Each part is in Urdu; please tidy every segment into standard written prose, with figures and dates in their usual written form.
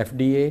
FDA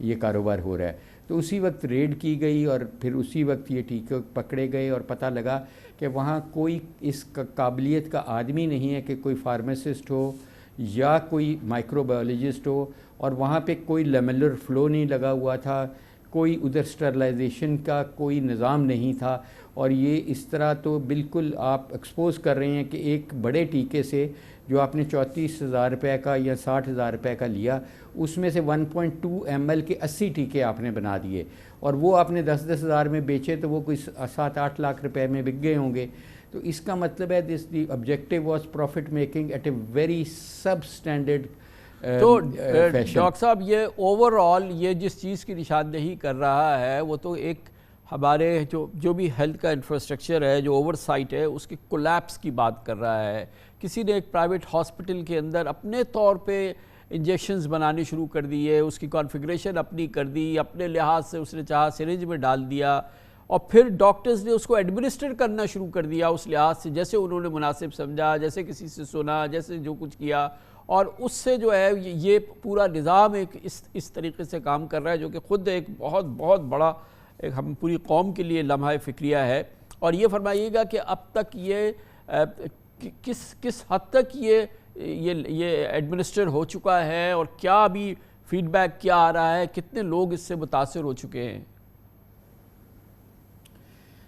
یہ کاروبار ہو رہا ہے. تو اسی وقت ریڈ کی گئی اور پھر اسی وقت یہ ٹیکے پکڑے گئے اور پتہ لگا کہ وہاں کوئی اس قابلیت کا آدمی نہیں ہے کہ کوئی فارماسسٹ ہو یا کوئی مائکرو بایولوجسٹ ہو, اور وہاں پہ کوئی لیملر فلو نہیں لگا ہوا تھا, کوئی ادھر اسٹرلائزیشن کا کوئی نظام نہیں تھا. اور یہ اس طرح تو بالکل آپ ایکسپوز کر رہے ہیں کہ ایک بڑے ٹیکے سے جو آپ نے 34,000 روپے کا یا 60,000 روپے کا لیا, اس میں سے 1.2 ml کے 80 ٹیکے آپ نے بنا دیے, اور وہ آپ نے 10,000 میں بیچے تو وہ کوئی 7-8 لاکھ روپے میں بک گئے ہوں گے. تو اس کا مطلب ہے the objective was profit making at a very sub standard. تو ڈاکٹر صاحب یہ اوور آل یہ جس چیز کی نشاندہی کر رہا ہے وہ تو ایک ہمارے جو بھی ہیلتھ کا انفراسٹرکچر ہے, جو اوور سائٹ ہے, اس کے کولیپس کی بات کر رہا ہے. کسی نے ایک پرائیویٹ ہاسپٹل کے اندر اپنے طور پہ انجیکشنز بنانے شروع کر دیے, اس کی کانفیگریشن اپنی کر دی, اپنے لحاظ سے اس نے چاہا سرنج میں ڈال دیا, اور پھر ڈاکٹرز نے اس کو ایڈمنسٹر کرنا شروع کر دیا اس لحاظ سے جیسے انہوں نے مناسب سمجھا, جیسے کسی سے سنا, جیسے جو کچھ کیا, اور اس سے جو ہے یہ پورا نظام ایک اس طریقے سے کام کر رہا ہے جو کہ خود ایک بہت بہت بڑا ایک ہم پوری قوم کے لیے لمحہ فکریہ ہے. اور یہ فرمائیے گا کہ اب تک یہ کس حد تک یہ ایڈمنسٹر ہو چکا ہے, اور کیا ابھی فیڈ بیک کیا آ رہا ہے, کتنے لوگ اس سے متاثر ہو چکے ہیں؟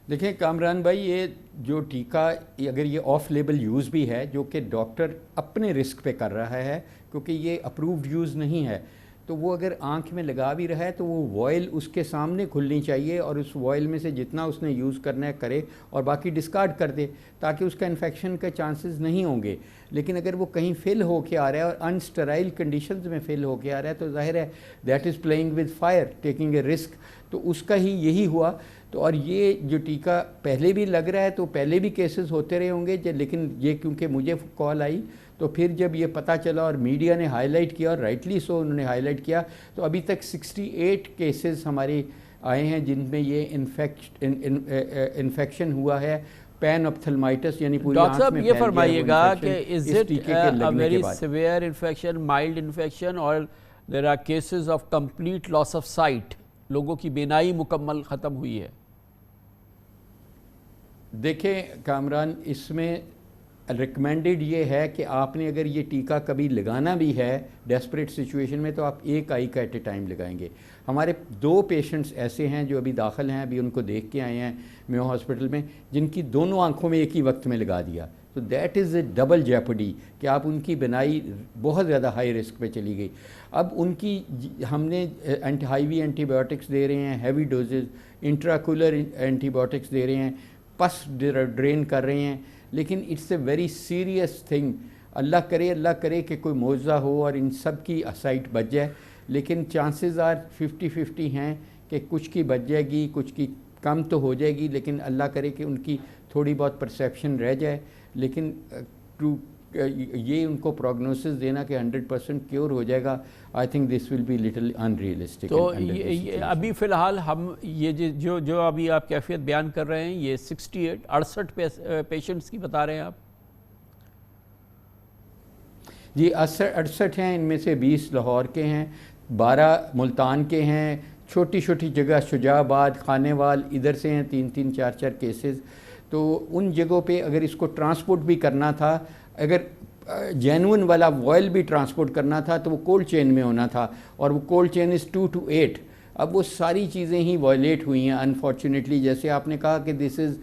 دیکھیں کامران بھائی, یہ جو ٹیکہ اگر یہ آف لیبل یوز بھی ہے جو کہ ڈاکٹر اپنے رسک پہ کر رہا ہے کیونکہ یہ اپرووڈ یوز نہیں ہے, تو وہ اگر آنکھ میں لگا بھی رہا ہے تو وہ وائل اس کے سامنے کھلنی چاہیے, اور اس وائل میں سے جتنا اس نے یوز کرنا ہے کرے اور باقی ڈسکارڈ کر دے تاکہ اس کا انفیکشن کا چانسز نہیں ہوں گے. لیکن اگر وہ کہیں فل ہو کے آ رہا ہے اور انسٹرائل کنڈیشنز میں فل ہو کے آ رہا ہے تو ظاہر ہے that is playing with fire, taking a risk. تو اس کا ہی یہی ہوا. تو اور یہ جو ٹیکہ پہلے بھی لگ رہا ہے تو پہلے بھی کیسز ہوتے رہے ہوں گے, لیکن یہ کیونکہ مجھے کال آئی تو پھر جب یہ پتہ چلا اور میڈیا نے ہائی لائٹ کیا, اور رائٹلی سو انہوں نے ہائی لائٹ کیا, تو ابھی تک 68 کیسز ہمارے آئے ہیں جن میں یہ انفیکشن ہوا ہے, پین آپتھلمائٹس یعنی پوری آنکھ میں ڈاکٹر صاحب یہ فرمائیے گا کہ is it a very severe infection, mild infection, اور there are cases of complete loss of sight, لوگوں کی بینائی مکمل ختم ہوئی ہے؟ دیکھیں کامران, اس میں ریکمینڈڈ یہ ہے کہ آپ نے اگر یہ ٹیکہ کبھی لگانا بھی ہے ڈیسپریٹ سچویشن میں تو آپ ایک آئی کا ایٹ اے ٹائم لگائیں گے. ہمارے 2 پیشنٹس ایسے ہیں جو ابھی داخل ہیں, ابھی ان کو دیکھ کے آئے ہیں میو ہاسپٹل میں, جن کی دونوں آنکھوں میں ایک ہی وقت میں لگا دیا. تو دیٹ از اے ڈبل جیپڈی کہ آپ ان کی بینائی بہت زیادہ ہائی رسک پہ چلی گئی. اب ان کی ہم نے ہائی وی اینٹی بایوٹکس دے رہے ہیں, ہیوی ڈوزز, انٹراکولر اینٹی بایوٹکس دے رہے ہیں, پس ڈرین کر رہے ہیں, لیکن it's a very serious thing. اللہ کرے کہ کوئی معجزہ ہو اور ان سب کی سائٹ بچ جائے, لیکن چانسز آر 50-50 ہیں کہ کچھ کی بچ جائے گی, کچھ کی کم تو ہو جائے گی, لیکن اللہ کرے کہ ان کی تھوڑی بہت پرسیپشن رہ جائے. لیکن یہ ان کو پروگنوسس دینا کہ 100% کیور ہو جائے گا, I think this will be little unrealistic. تو ابھی فی الحال ہم یہ جو ابھی آپ کیفیت بیان کر رہے ہیں یہ 68 پیشنٹس کی بتا رہے ہیں آپ؟ جی 68 ہیں, ان میں سے 20 لاہور کے ہیں, 12 ملتان کے ہیں, چھوٹی چھوٹی جگہ شجاع آباد, خانے وال ادھر سے ہیں 3-3 4-4 کیسز. تو ان جگہوں پہ اگر اس کو ٹرانسپورٹ بھی کرنا تھا, اگر جینون والا وائل بھی ٹرانسپورٹ کرنا تھا تو وہ کولڈ چین میں ہونا تھا, اور وہ کولڈ چین از 2 to 8. اب وہ ساری چیزیں ہی وائلیٹ ہوئی ہیں انفارچونیٹلی. جیسے آپ نے کہا کہ دس از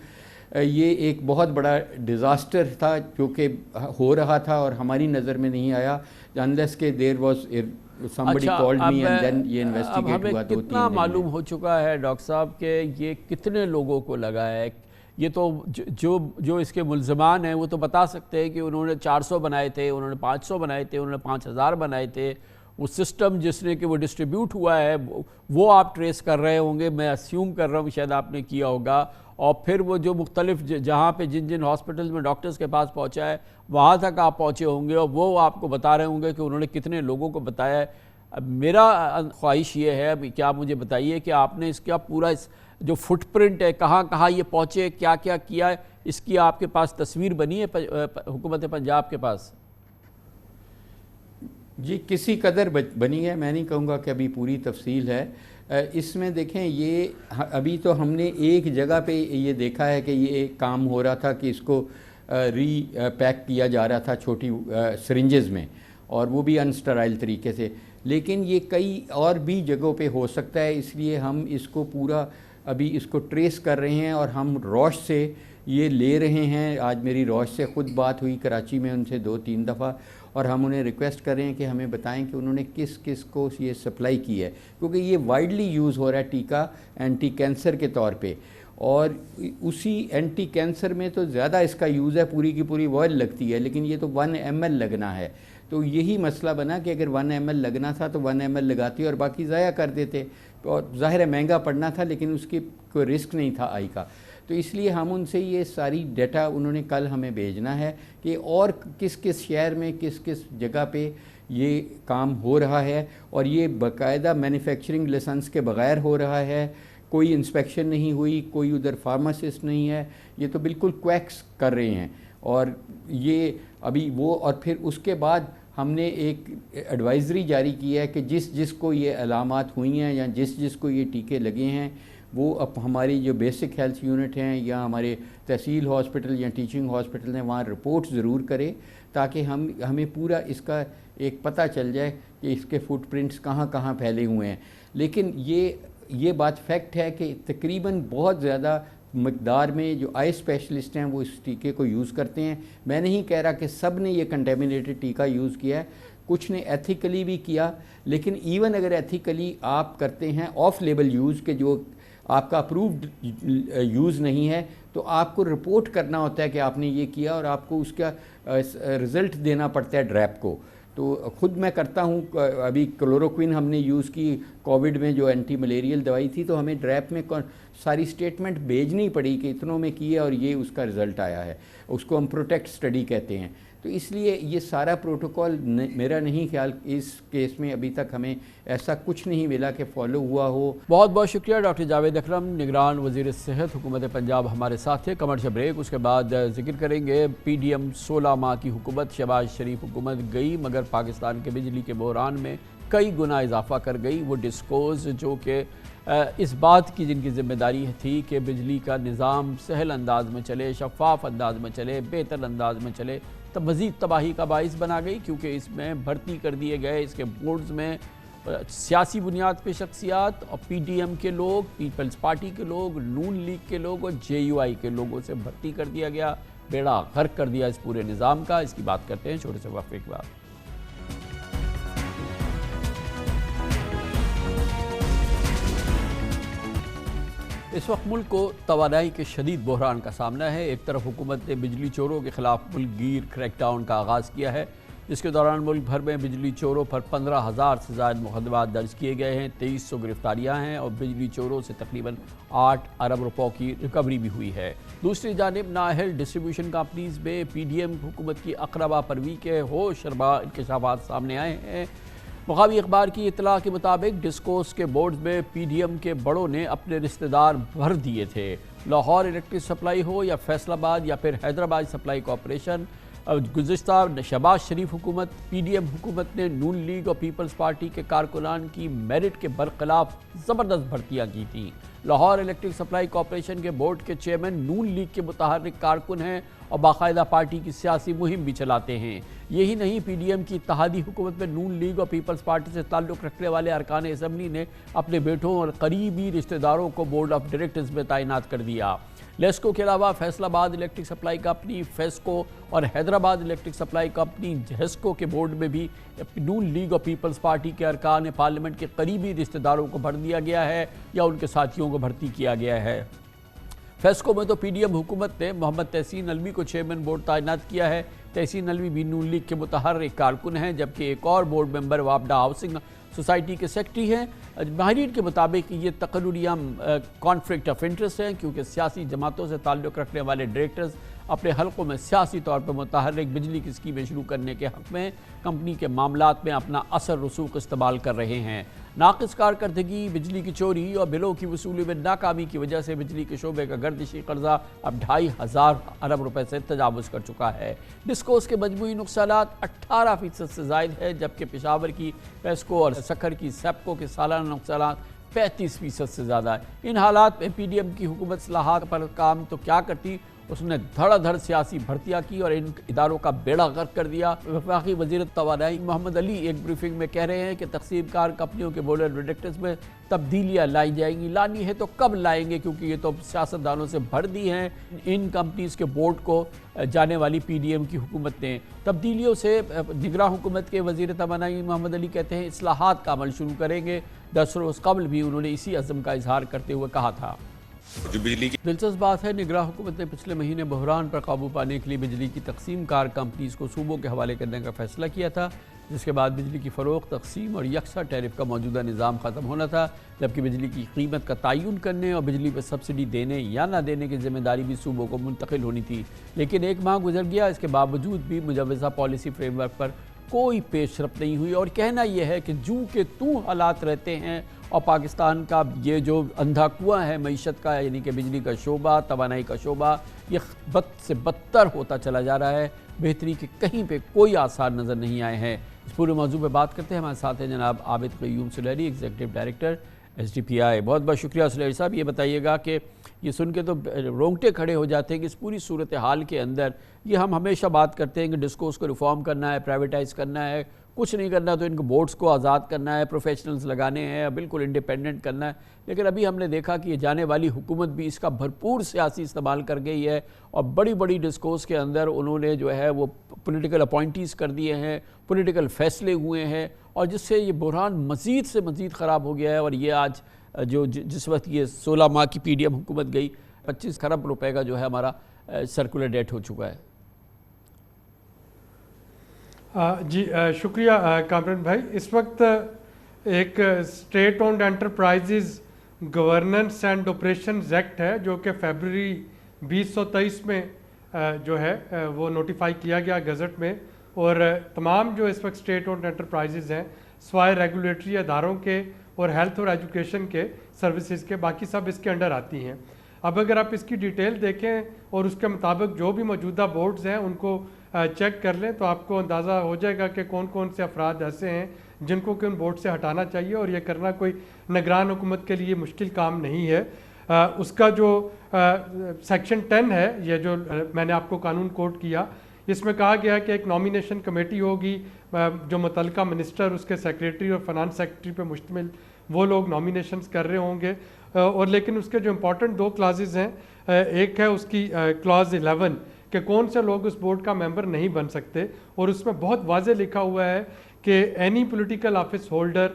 یہ ایک بہت بڑا ڈیزاسٹر تھا جو کہ ہو رہا تھا اور ہماری نظر میں نہیں آیا, unless کہ there was somebody called me and then یہ انویسٹیگیٹ ہوا. تو کتنا معلوم ہو چکا ہے ڈاکٹر صاحب کہ یہ کتنے لوگوں کو لگا ہے؟ یہ تو جو اس کے ملزمان ہیں وہ تو بتا سکتے ہیں کہ انہوں نے 400 بنائے تھے, انہوں نے 500 بنائے تھے, انہوں نے 5000 بنائے تھے. وہ سسٹم جس نے کہ وہ ڈسٹریبیوٹ ہوا ہے وہ آپ ٹریس کر رہے ہوں گے, میں اسیوم کر رہا ہوں شاید آپ نے کیا ہوگا. اور پھر وہ جو مختلف جہاں پہ جن ہاسپٹلز میں ڈاکٹرز کے پاس پہنچا ہے وہاں تک آپ پہنچے ہوں گے, اور وہ آپ کو بتا رہے ہوں گے کہ انہوں نے کتنے لوگوں کو بتایا ہے. اب میرا خواہش یہ ہے ابھی کہ آپ مجھے بتائیے کہ آپ نے اس کا پورا جو فٹ پرنٹ ہے, کہاں کہاں یہ پہنچے, کیا کیا کیا ہے, اس کی آپ کے پاس تصویر بنی ہے حکومت پنجاب کے پاس؟ جی کسی قدر بنی ہے، میں نہیں کہوں گا کہ ابھی پوری تفصیل ہے۔ اس میں دیکھیں یہ ابھی تو ہم نے ایک جگہ پہ یہ دیکھا ہے کہ یہ کام ہو رہا تھا کہ اس کو ری پیک کیا جا رہا تھا چھوٹی سرنجز میں، اور وہ بھی انسٹرائل طریقے سے، لیکن یہ کئی اور بھی جگہوں پہ ہو سکتا ہے، اس لیے ہم اس کو پورا ابھی اس کو ٹریس کر رہے ہیں، اور ہم روش سے یہ لے رہے ہیں۔ آج میری روش سے خود بات ہوئی کراچی میں ان سے 2-3 دفعہ، اور ہم انہیں ریکویسٹ کر رہے ہیں کہ ہمیں بتائیں کہ انہوں نے کس کس کو یہ سپلائی کی ہے، کیونکہ یہ وائڈلی یوز ہو رہا ہے ٹیکہ اینٹی کینسر کے طور پہ، اور اسی اینٹی کینسر میں تو زیادہ اس کا یوز ہے، پوری کی پوری وائل لگتی ہے، لیکن یہ تو 1 ml لگنا ہے۔ تو یہی مسئلہ بنا کہ اگر 1 ml لگنا تھا تو 1 ml لگاتے اور باقی ضائع کر دیتے، اور ظاہر ہے مہنگا پڑنا تھا، لیکن اس کی کوئی رسک نہیں تھا آئی کا۔ تو اس لیے ہم ان سے یہ ساری ڈیٹا انہوں نے کل ہمیں بھیجنا ہے کہ اور کس کس شہر میں کس کس جگہ پہ یہ کام ہو رہا ہے، اور یہ باقاعدہ مینوفیکچرنگ لائسنس کے بغیر ہو رہا ہے، کوئی انسپیکشن نہیں ہوئی، کوئی ادھر فارماسسٹ نہیں ہے، یہ تو بالکل کویکس کر رہے ہیں۔ اور یہ ابھی وہ، اور پھر اس کے بعد ہم نے ایک ایڈوائزری جاری کی ہے کہ جس جس کو یہ علامات ہوئی ہیں یا جس جس کو یہ ٹیکے لگے ہیں، وہ اب ہماری جو بیسک ہیلتھ یونٹ ہیں یا ہمارے تحصیل ہاسپٹل یا ٹیچنگ ہاسپٹل ہیں وہاں رپورٹ ضرور کرے، تاکہ ہمیں پورا اس کا ایک پتہ چل جائے کہ اس کے فٹ پرنٹس کہاں کہاں پھیلے ہوئے ہیں۔ لیکن یہ بات فیکٹ ہے کہ تقریباً بہت زیادہ مقدار میں جو آئی اسپیشلسٹ ہیں وہ اس ٹیکے کو یوز کرتے ہیں۔ میں نہیں کہہ رہا کہ سب نے یہ کنٹیمنیٹڈ ٹیکہ یوز کیا ہے، کچھ نے ایتھیکلی بھی کیا، لیکن ایون اگر ایتھیکلی آپ کرتے ہیں آف لیبل یوز کے جو آپ کا اپرووڈ یوز نہیں ہے، تو آپ کو رپورٹ کرنا ہوتا ہے کہ آپ نے یہ کیا، اور آپ کو اس کا رزلٹ دینا پڑتا ہے ڈریپ کو۔ تو خود میں کرتا ہوں، ابھی کلوروکوین ہم نے یوز کی کووڈ میں جو اینٹی ملیریل دوائی تھی، تو ہمیں ڈریپ میں ساری سٹیٹمنٹ بھیجنی پڑی کہ اتنوں میں کیا اور یہ اس کا رزلٹ آیا ہے، اس کو ہم پروٹیکٹ اسٹڈی کہتے ہیں۔ تو اس لیے یہ سارا پروٹوکول میرا نہیں خیال اس کیس میں ابھی تک ہمیں ایسا کچھ نہیں ملا کہ فالو ہوا ہو۔ بہت بہت شکریہ ڈاکٹر جاوید اکرم، نگران وزیر صحت حکومت پنجاب ہمارے ساتھ تھے۔ کمرشل بریک، اس کے بعد ذکر کریں گے پی ڈی ایم 16 ماہ کی حکومت، شہباز شریف حکومت گئی مگر پاکستان کے بجلی کے بحران میں کئی گنا اضافہ کر گئی۔ وہ ڈسکوز جو کہ اس بات کی جن کی ذمہ داری تھی کہ بجلی کا نظام سہل انداز میں چلے، شفاف انداز میں چلے، بہتر انداز میں چلے، تو مزید تباہی کا باعث بنا گئی، کیونکہ اس میں بھرتی کر دیے گئے اس کے بورڈز میں سیاسی بنیاد پہ شخصیات، اور پی ڈی ایم کے لوگ، پیپلز پارٹی کے لوگ، نون لیگ کے لوگ اور جے یو آئی کے لوگوں سے بھرتی کر دیا گیا، بیڑا غرق کر دیا اس پورے نظام کا۔ اس کی بات کرتے ہیں چھوٹے سے وقفے کے بعد۔ اس وقت ملک کو توانائی کے شدید بحران کا سامنا ہے۔ ایک طرف حکومت نے بجلی چوروں کے خلاف ملک گیر کریک ڈاؤن کا آغاز کیا ہے، جس کے دوران ملک بھر میں بجلی چوروں پر 15,000 سے زائد مقدمات درج کیے گئے ہیں، 2300 گرفتاریاں ہیں، اور بجلی چوروں سے تقریباً 8 ارب روپوں کی ریکوری بھی ہوئی ہے۔ دوسری جانب نااہل ڈسٹریبیوشن کمپنیز میں پی ڈی ایم حکومت کی اقربا پروی کے ہوش ربا انکشافات سامنے آئے ہیں۔ مقامی اخبار کی اطلاع کے مطابق ڈسکوس کے بورڈز میں پی ڈی ایم کے بڑوں نے اپنے رشتہ دار بھر دیے تھے۔ لاہور الیکٹرک سپلائی ہو یا فیصل آباد یا پھر حیدرآباد سپلائی کارپوریشن، گزشتہ شہباز شریف حکومت، پی ڈی ایم حکومت نے نون لیگ اور پیپلز پارٹی کے کارکنان کی میرٹ کے برخلاف زبردست بھرتیاں کی تھیں۔ لاہور الیکٹرک سپلائی کارپوریشن کے بورڈ کے چیئرمین نون لیگ کے متحرک کارکن ہیں اور باقاعدہ پارٹی کی سیاسی مہم بھی چلاتے ہیں۔ یہی نہیں، پی ڈی ایم کی اتحادی حکومت میں نون لیگ اور پیپلز پارٹی سے تعلق رکھنے والے ارکان اسمبلی نے اپنے بیٹوں اور قریبی رشتہ داروں کو بورڈ آف ڈائریکٹرز میں تعینات کر دیا۔ لیسکو کے علاوہ فیصل آباد الیکٹرک سپلائی کمپنی، فیسکو اور حیدرآباد الیکٹرک سپلائی کمپنی جہسکو کے بورڈ میں بھی نون لیگ اور پیپلز پارٹی کے ارکان پارلیمنٹ کے قریبی رشتہ داروں کو بھر دیا گیا ہے یا ان کے ساتھیوں کو بھرتی کیا گیا ہے۔ فیسکو میں تو پی ڈی ایم حکومت نے محمد تحسین علوی کو چیئرمین بورڈ تعینات کیا ہے۔ تحسین علوی بھی نون لیگ کے متحرک کارکن ہیں، جبکہ ایک اور بورڈ ممبر وابڈا ہاؤسنگ سوسائٹی کے سیکرٹری ہیں۔ ماہرین کے مطابق یہ تقرریاں کانفلکٹ آف انٹرسٹ ہیں، کیونکہ سیاسی جماعتوں سے تعلق رکھنے والے ڈائریکٹرز اپنے حلقوں میں سیاسی طور پر متحرک بجلی کی اسکیمیں شروع کرنے کے حق میں کمپنی کے معاملات میں اپنا اثر رسوخ استعمال کر رہے ہیں۔ ناقص کارکردگی، بجلی کی چوری اور بلوں کی وصولی میں ناکامی کی وجہ سے بجلی کے شعبے کا گردشی قرضہ اب 2,500 ارب روپے سے تجاوز کر چکا ہے۔ ڈسکوز کے مجموعی نقصانات 18% سے زائد ہے، جبکہ پشاور کی پیسکو اور سکھر کی سیپکو کے سالانہ نقصانات 35% سے زیادہ ہے۔ ان حالات میں پی ڈی ایم کی حکومت اصلاحات پر کام تو کیا کرتی، اس نے دھڑا دھڑ سیاسی بھرتیاں کی اور ان اداروں کا بیڑا غرق کر دیا۔ وفاقی وزیر توانائی محمد علی ایک بریفنگ میں کہہ رہے ہیں کہ تقسیم کار کمپنیوں کے بورڈ آف ڈائریکٹرز میں تبدیلیاں لائی جائیں گی، لانی ہے تو کب لائیں گے، کیونکہ یہ تو سیاستدانوں سے بھر دی ہیں ان کمپنیز کے بورڈ کو جانے والی پی ڈی ایم کی حکومت نے۔ تبدیلیوں سے نگراں حکومت کے وزیر توانائی محمد علی کہتے ہیں اصلاحات کا عمل شروع کریں گے۔ 10 روز قبل بھی انہوں نے اسی عزم کا اظہار کرتے ہوئے کہا تھا۔ دلچسپ بات ہے، نگراں حکومت نے پچھلے مہینے بحران پر قابو پانے کے لیے بجلی کی تقسیم کار کمپنیز کو صوبوں کے حوالے کرنے کا فیصلہ کیا تھا، جس کے بعد بجلی کی فروخت، تقسیم اور یکساں ٹیرف کا موجودہ نظام ختم ہونا تھا، جبکہ بجلی کی قیمت کا تعین کرنے اور بجلی پر سبسڈی دینے یا نہ دینے کی ذمہ داری بھی صوبوں کو منتقل ہونی تھی۔ لیکن ایک ماہ گزر گیا، اس کے باوجود بھی مجوزہ پالیسی فریم ورک پر کوئی پیش رفت نہیں ہوئی، اور کہنا یہ ہے کہ جو کہ تو حالات رہتے ہیں اور پاکستان کا یہ جو اندھا کنواں ہے معیشت کا، یعنی کہ بجلی کا شعبہ، توانائی کا شعبہ، یہ بد سے بدتر ہوتا چلا جا رہا ہے۔ بہتری کے کہیں پہ کوئی آثار نظر نہیں آئے ہیں۔ اس پورے موضوع پہ بات کرتے ہیں، ہمارے ساتھ ہیں جناب Abid Qayyum Suleri, executive director S D P I. بہت بہت شکریہ سلیری صاحب۔ یہ بتائیے گا کہ یہ سن کے تو رونگٹے کھڑے ہو جاتے ہیں کہ اس پوری صورتحال کے اندر یہ ہم ہمیشہ بات کرتے ہیں کہ ڈسکوز کو ریفارم کرنا ہے، پرائیویٹائز کرنا ہے، کچھ نہیں کرنا تو ان کو بورڈز کو آزاد کرنا ہے، پروفیشنلز لگانے ہیں، بالکل انڈیپینڈنٹ کرنا ہے، لیکن ابھی ہم نے دیکھا کہ یہ جانے والی حکومت بھی اس کا بھرپور سیاسی استعمال کر گئی ہے، اور بڑی بڑی ڈسکوز کے اندر انہوں نے جو ہے وہ پولیٹیکل اپوائنٹیز کر دیے ہیں، پولیٹیکل فیصلے ہوئے ہیں، اور جس سے یہ بحران مزید سے مزید خراب ہو گیا ہے۔ اور یہ آج جو جس وقت یہ 16 ماہ کی پی ڈی ایم حکومت گئی، 25 کھرب روپے کا جو ہے ہمارا سرکولر ڈیٹ ہو چکا ہے۔ جی شکریہ کامران بھائی۔ اس وقت ایک state owned enterprises governance and operations act ہے، جو کہ فیبرری 2023 میں جو ہے وہ نوٹیفائی کیا گیا گزٹ میں، اور تمام جو اس وقت اسٹیٹ اونڈ انٹرپرائزز ہیں سوائے ریگولیٹری اداروں کے اور ہیلتھ اور ایجوکیشن کے سروسز کے، باقی سب اس کے انڈر آتی ہیں۔ اب اگر آپ اس کی ڈیٹیل دیکھیں اور اس کے مطابق جو بھی موجودہ بورڈز ہیں ان کو چیک کر لیں تو آپ کو اندازہ ہو جائے گا کہ کون کون سے افراد ایسے ہیں جن کو کہ ان بورڈ سے ہٹانا چاہیے، اور یہ کرنا کوئی نگران حکومت کے لیے مشکل کام نہیں ہے۔ اس کا جو سیکشن 10 ہے، یہ جو میں نے آپ کو قانون کوٹ کیا، اس میں کہا گیا کہ ایک نامینیشن کمیٹی ہوگی جو متعلقہ منسٹر، اس کے سیکریٹری اور فنانس سیکریٹری پہ مشتمل، وہ لوگ نامینیشنز کر رہے ہوں گے۔ اور لیکن اس کے جو امپورٹنٹ 2 کلازز ہیں، ایک ہے اس کی کلاز 11 کہ کون سے لوگ اس بورڈ کا ممبر نہیں بن سکتے، اور اس میں بہت واضح لکھا ہوا ہے کہ any political office holder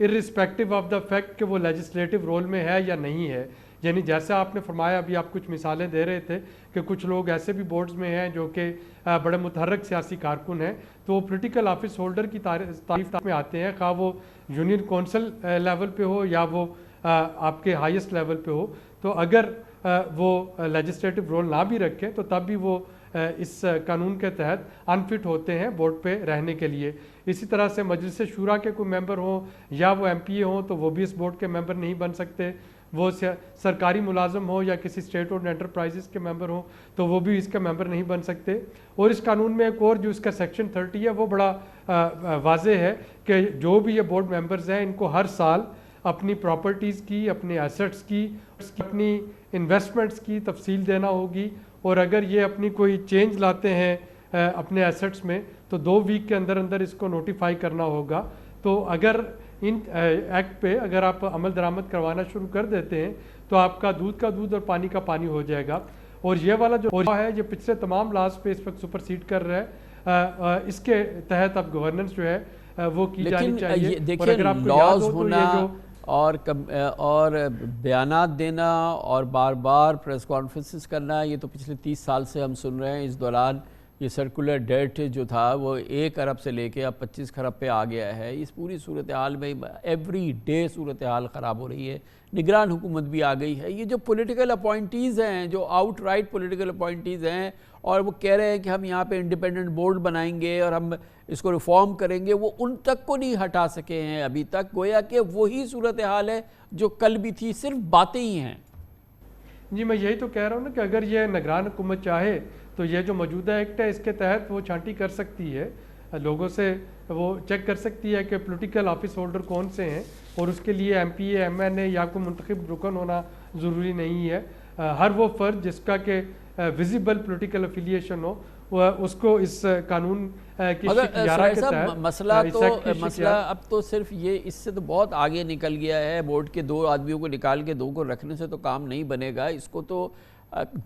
irrespective of the fact کہ وہ لیجسلیٹو رول میں ہے یا نہیں ہے، یعنی جیسا آپ نے فرمایا، ابھی آپ کچھ مثالیں دے رہے تھے کہ کچھ لوگ ایسے بھی بورڈز میں ہیں جو کہ بڑے متحرک سیاسی کارکن ہیں، تو وہ پولیٹیکل آفس ہولڈر کی تعریف میں آتے ہیں، خواہ وہ یونین کونسل لیول پہ ہو یا وہ آپ کے ہائیسٹ لیول پہ ہو۔ تو اگر وہ لیجسلیٹو رول نہ بھی رکھیں تو تب بھی وہ اس قانون کے تحت انفٹ ہوتے ہیں بورڈ پہ رہنے کے لیے۔ اسی طرح سے مجلس شورا کے کوئی ممبر ہوں یا وہ ایم پی اے ہوں تو وہ بھی اس بورڈ کے ممبر نہیں بن سکتے، وہ سرکاری ملازم ہو یا کسی اسٹیٹ اور انٹرپرائزز کے ممبر ہوں تو وہ بھی اس کے ممبر نہیں بن سکتے۔ اور اس قانون میں ایک اور جو اس کا سیکشن 30 ہے وہ بڑا واضح ہے کہ جو بھی یہ بورڈ ممبرز ہیں ان کو ہر سال اپنی پراپرٹیز کی، اپنے ایسٹس کی، اپنی انویسٹمنٹس کی تفصیل دینا ہوگی، اور اگر یہ اپنی کوئی چینج لاتے ہیں اپنے ایسٹس میں تو 2 ویک کے اندر اندر اس کو نوٹیفائی کرنا ہوگا۔ تو اگر ان ایکٹ پہ اگر آپ عمل درآمد کروانا شروع کر دیتے ہیں تو آپ کا دودھ کا دودھ اور پانی کا پانی ہو جائے گا۔ اور یہ والا جو ہے یہ پچھلے تمام لاز پہ اس وقت سپرسیڈ کر رہا ہے، اس کے تحت اب گورننس جو ہے وہ کی جانی چاہیے۔ دیکھیں لاز ہونا اور بیانات دینا اور بار بار پریس کانفرنسز کرنا، یہ تو پچھلے 30 سال سے ہم سن رہے ہیں۔ اس دوران یہ سرکولر ڈیٹ جو تھا وہ 1 ارب سے لے کے اب 25 خرب پہ آ گیا ہے. اس پوری صورتحال میں ایوری ڈے صورتحال خراب ہو رہی ہے. نگران حکومت بھی آ گئی ہے. یہ جو پولیٹیکل اپوائنٹیز ہیں، جو آؤٹ رائٹ پولیٹیکل اپوائنٹیز ہیں، اور وہ کہہ رہے ہیں کہ ہم یہاں پہ انڈیپینڈنٹ بورڈ بنائیں گے اور ہم اس کو ریفارم کریں گے، وہ ان تک کو نہیں ہٹا سکے ہیں ابھی تک. گویا کہ وہی صورتحال ہے جو کل بھی تھی، صرف باتیں ہی ہیں. جی میں یہی تو کہہ رہا ہوں نا کہ اگر یہ نگران حکومت چاہے تو یہ جو موجودہ ایکٹ ہے اس کے تحت وہ چھانٹی کر سکتی ہے، لوگوں سے وہ چیک کر سکتی ہے کہ پولیٹیکل آفس ہولڈر کون سے ہیں، اور اس کے لیے ایم پی اے، ایم این اے یا کوئی منتخب رکن ہونا ضروری نہیں ہے. ہر وہ فرد جس کا کہ ویزیبل پولیٹیکل افیلیشن ہو وہ اس کو اس قانون کی شق 11 کے تحت مسئلہ اب تو صرف یہ، اس سے تو بہت آگے نکل گیا ہے. بورڈ کے 2 آدمیوں کو نکال کے 2 کو رکھنے سے تو کام نہیں بنے گا. اس کو تو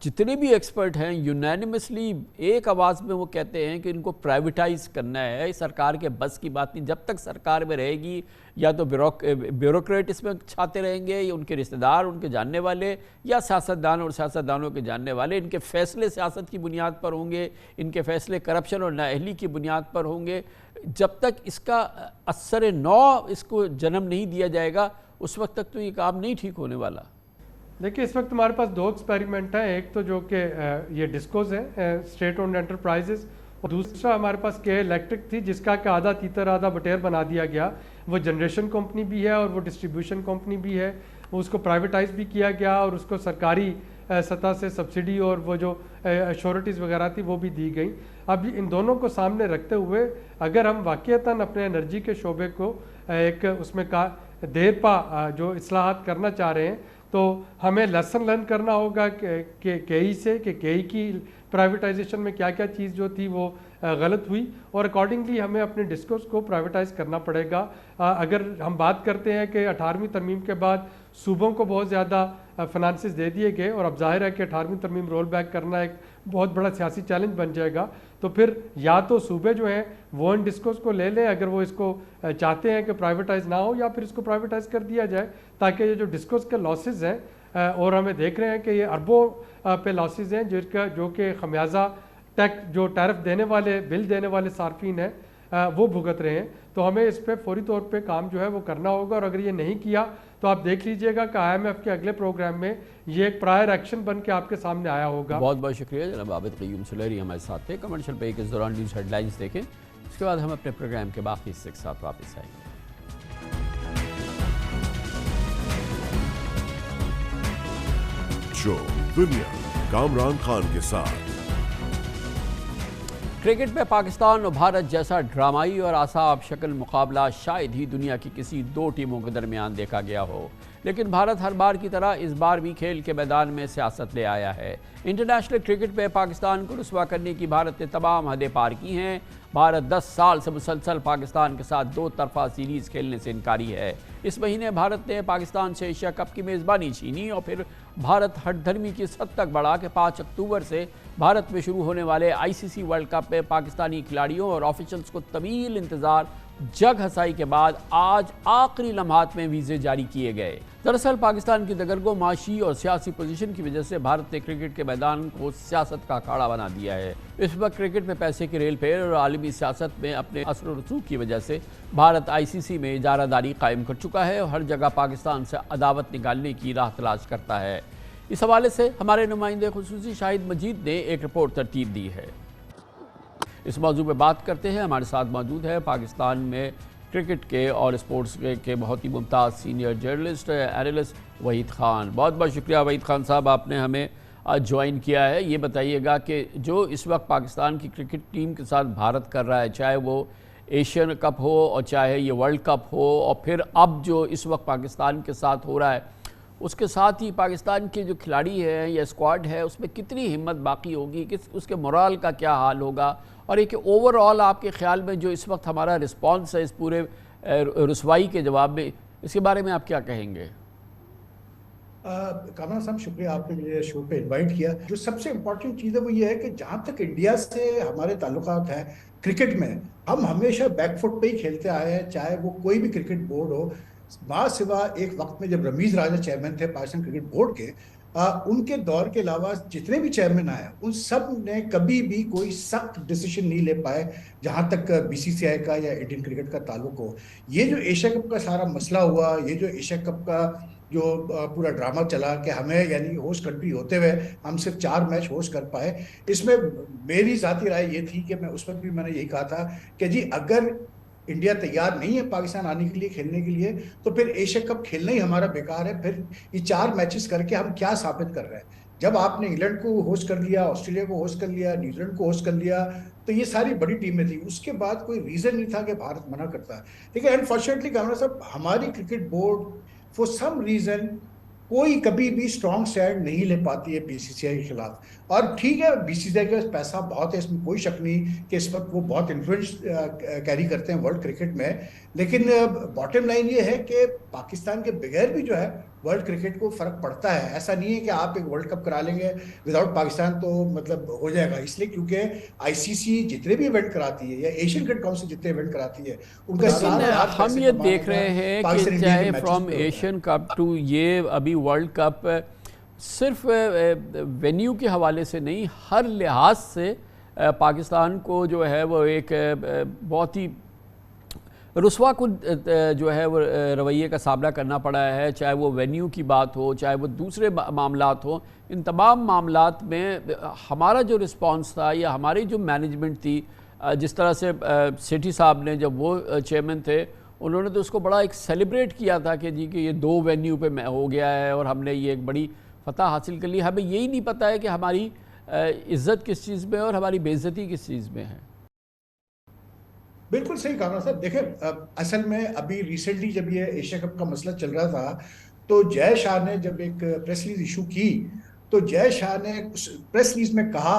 جتنے بھی ایکسپرٹ ہیں یونینیمسلی ایک آواز میں وہ کہتے ہیں کہ ان کو پرائیویٹائز کرنا ہے. سرکار کے بس کی بات نہیں. جب تک سرکار میں رہے گی یا تو بیوروکریٹ اس میں چھاتے رہیں گے، یا ان کے رشتہ دار، ان کے جاننے والے، یا سیاستدان اور سیاستدانوں کے جاننے والے. ان کے فیصلے سیاست کی بنیاد پر ہوں گے، ان کے فیصلے کرپشن اور نااہلی کی بنیاد پر ہوں گے. جب تک اس کا اثر نو اس کو جنم نہیں دیا جائے گا اس وقت تک تو یہ کام نہیں ٹھیک ہونے والا. دیکھیے اس وقت ہمارے پاس 2 ایکسپیریمنٹ ہیں. ایک تو جو کہ یہ ڈسکوز ہے اسٹیٹ اونڈ انٹرپرائزز، اور دوسرا ہمارے پاس کے الیکٹرک تھی جس کا کہ آدھا تیتر آدھا بٹیر بنا دیا گیا. وہ جنریشن کمپنی بھی ہے اور وہ ڈسٹریبیوشن کمپنی بھی ہے. وہ اس کو پرائیویٹائز بھی کیا گیا اور اس کو سرکاری سطح سے سبسڈی اور وہ جو ایشورٹیز وغیرہ تھی وہ بھی دی گئی. اب ان دونوں کو سامنے رکھتے ہوئے اگر ہم واقعتاً اپنے انرجی کے شعبے کو ایک اس میں دیر پا جو اصلاحات کرنا چاہ رہے ہیں تو ہمیں لیسن لرن کرنا ہوگا کہ کئی سے کہ کئی کی پرائیویٹائزیشن میں کیا کیا چیز جو تھی وہ غلط ہوئی، اور اکارڈنگلی ہمیں اپنے ڈسکورس کو پرائیویٹائز کرنا پڑے گا. اگر ہم بات کرتے ہیں کہ 18ویں ترمیم کے بعد صوبوں کو بہت زیادہ فنانسز دے دیے گئے، اور اب ظاہر ہے کہ 18ویں ترمیم رول بیک کرنا ایک بہت بڑا سیاسی چیلنج بن جائے گا، تو پھر یا تو صوبے جو ہیں وہ ان ڈسکورس کو لے لیں اگر وہ اس کو چاہتے ہیں کہ پرائیویٹائز نہ ہو، یا پھر اس کو پرائیویٹائز کر دیا جائے تاکہ یہ جو ڈسکورس کے لاسز ہیں، اور ہمیں دیکھ رہے ہیں کہ یہ اربوں پہ لاسز ہیں جو کہ خمیازہ جو ٹیرف دینے والے، بل دینے والے صارفین ہیں وہ بھگت رہے ہیں. تو ہمیں اس پہ فوری طور پہ کام جو ہے وہ کرنا ہوگا، اور اگر یہ نہیں کیا تو آپ دیکھ لیجئے گا کہ IMF کے اگلے پروگرام میں یہ ایک پرائر ایکشن بن کے آپ کے سامنے آیا ہوگا. بہت بہت شکریہ جناب عابد قیوم سلیری ہمارے ساتھ تھے. کمرشل بریک کے دوران نیوز ہیڈ لائنز دیکھیں، اس کے بعد ہم اپنے پروگرام کے باقی حصے کے ساتھ واپس آئیں گے. شو دنیا کامران خان کے ساتھ. کرکٹ میں پاکستان اور بھارت جیسا ڈرامائی اور اعصاب شکل مقابلہ شاید ہی دنیا کی کسی 2 ٹیموں کے درمیان دیکھا گیا ہو، لیکن بھارت ہر بار کی طرح اس بار بھی کھیل کے میدان میں سیاست لے آیا ہے. انٹرنیشنل کرکٹ میں پاکستان کو رسوا کرنے کی بھارت نے تمام حدیں پار کی ہیں. بھارت 10 سال سے مسلسل پاکستان کے ساتھ 2 طرفہ سیریز کھیلنے سے انکاری ہے. اس مہینے بھارت نے پاکستان سے ایشیا کپ کی میزبانی چھینی، اور پھر بھارت ہٹ دھرمی کی اس حد تک بڑھا کہ 5 اکتوبر سے بھارت میں شروع ہونے والے ICC ورلڈ کپ میں پاکستانی کھلاڑیوں اور آفیشلز کو طویل انتظار جگ ہسائی کے بعد آج آخری لمحات میں ویزے جاری کیے گئے. دراصل پاکستان کی دگرگوں معاشی اور سیاسی پوزیشن کی وجہ سے بھارت نے کرکٹ کے میدان کو سیاست کا اکھاڑا بنا دیا ہے. اس وقت کرکٹ میں پیسے کی ریل پھیر اور عالمی سیاست میں اپنے اثر و رسوخ کی وجہ سے بھارت ICC میں اجارہ داری قائم کر چکا ہے اور ہر جگہ پاکستان سے عداوت نکالنے کی راہ تلاش کرتا ہے. اس حوالے سے ہمارے نمائندے خصوصی شاہد مجید نے ایک رپورٹ ترتیب دی ہے. اس موضوع پہ بات کرتے ہیں. ہمارے ساتھ موجود ہے پاکستان میں کرکٹ کے اور اسپورٹس کے بہت ہی ممتاز senior journalist analyst Wahid Khan. بہت بہت شکریہ وحید خان صاحب، آپ نے ہمیں جوائن کیا ہے. یہ بتائیے گا کہ جو اس وقت پاکستان کی کرکٹ ٹیم کے ساتھ بھارت کر رہا ہے، چاہے وہ ایشین کپ ہو اور چاہے یہ ورلڈ کپ ہو، اور پھر اب جو اس وقت پاکستان کے ساتھ ہو رہا ہے، اس کے ساتھ ہی پاکستان کے جو کھلاڑی ہیں یا اسکواڈ ہے اس میں کتنی ہمت باقی ہوگی، اس کے مورال کا کیا حال ہوگا، اور ایک اوور آل آپ کے خیال میں جو اس وقت ہمارا رسپانس ہے اس پورے رسوائی کے جواب میں، اس کے بارے میں آپ کیا کہیں گے؟ کامران صاحب شکریہ، آپ نے مجھے شو پہ انوائٹ کیا. جو سب سے امپورٹنٹ چیز ہے وہ یہ ہے کہ جہاں تک انڈیا سے ہمارے تعلقات ہیں کرکٹ میں، ہم ہمیشہ بیک فٹ پہ ہی کھیلتے آئے ہیں، چاہے وہ کوئی بھی کرکٹ بورڈ ہو. سوا ایک وقت میں جب رمیز راجہ چیئرمین تھے پاکستان کرکٹ بورڈ کے، ان کے دور کے علاوہ جتنے بھی چیئرمین آئے ان سب نے کبھی بھی کوئی سخت ڈیسیشن نہیں لے پائے جہاں تک BCCI کا یا انڈین کرکٹ کا تعلق ہو. یہ جو ایشیا کپ کا سارا مسئلہ ہوا, یہ جو ایشیا کپ کا جو پورا ڈرامہ چلا کہ ہمیں یعنی ہوسٹ کنٹری ہوتے ہوئے ہم صرف 4 میچ ہوسٹ کر پائے, اس میں میری ذاتی رائے یہ تھی کہ اس وقت بھی میں نے یہی کہا تھا کہ جی اگر انڈیا تیار نہیں ہے پاکستان آنے کے لیے, کھیلنے کے لیے, تو پھر ایشیا کپ کھیلنا ہی ہمارا بیکار ہے. پھر یہ 4 میچز کر کے ہم کیا ثابت کر رہے ہیں؟ جب آپ نے انگلینڈ کو ہوسٹ کر لیا, آسٹریلیا کو ہوسٹ کر لیا, نیوزی لینڈ کو ہوسٹ کر لیا, تو یہ ساری بڑی ٹیمیں تھیں. اس کے بعد کوئی ریزن نہیں تھا کہ بھارت منع کرتا. ٹھیک ہے, انفارچونیٹلی کامران صاحب ہماری cricket board for some reason کوئی کبھی بھی اسٹرانگ سٹینڈ نہیں لے پاتی ہے BCCI کے خلاف. اور ٹھیک ہے BCCI کے پیسہ بہت ہے, اس میں کوئی شک نہیں کہ اس وقت وہ بہت انفلوئنس کیری کرتے ہیں ورلڈ کرکٹ میں, لیکن باٹم لائن یہ ہے کہ پاکستان کے بغیر بھی جو ہے ورلڈ کرکٹ کو فرق پڑتا ہے. ایسا نہیں ہے کہ آپ ایک ورلڈ کپ کرا لیں گے وداؤٹ پاکستان تو مطلب ہو جائے گا, اس لیے کیونکہ ICC جتنے بھی ایونٹ کراتی ہے یا ایشین کرکٹ کاؤنسل جتنے ایونٹ کراتی ہے ان کا ہم یہ دیکھ رہے ہیں کہ چاہے فرام ایشین کپ ٹو یہ ابھی ورلڈ کپ صرف وینیو کے حوالے سے نہیں, ہر لحاظ سے پاکستان کو جو ہے وہ ایک بہت ہی رسوا کن جو ہے وہ رویے کا سامنا کرنا پڑا ہے, چاہے وہ وینیو کی بات ہو, چاہے وہ دوسرے معاملات ہوں. ان تمام معاملات میں ہمارا جو رسپانس تھا یا ہماری جو مینجمنٹ تھی, جس طرح سے سیٹھی صاحب نے جب وہ چیئرمین تھے انہوں نے تو اس کو بڑا ایک سیلیبریٹ کیا تھا کہ جی کہ یہ 2 وینیو پہ ہو گیا ہے اور ہم نے یہ ایک بڑی فتح حاصل کر لی. ہمیں یہی نہیں پتہ ہے کہ ہماری عزت کس چیز میں اور ہماری بے عزتی کس چیز میں ہے. بالکل صحیح کہا صاحب. دیکھیں اصل میں ابھی ریسنٹلی جب یہ ایشیا کپ کا مسئلہ چل رہا تھا تو جے شاہ نے جب ایک پریس ریلیز ایشو کی تو جے شاہ نے پریس ریلیز میں کہا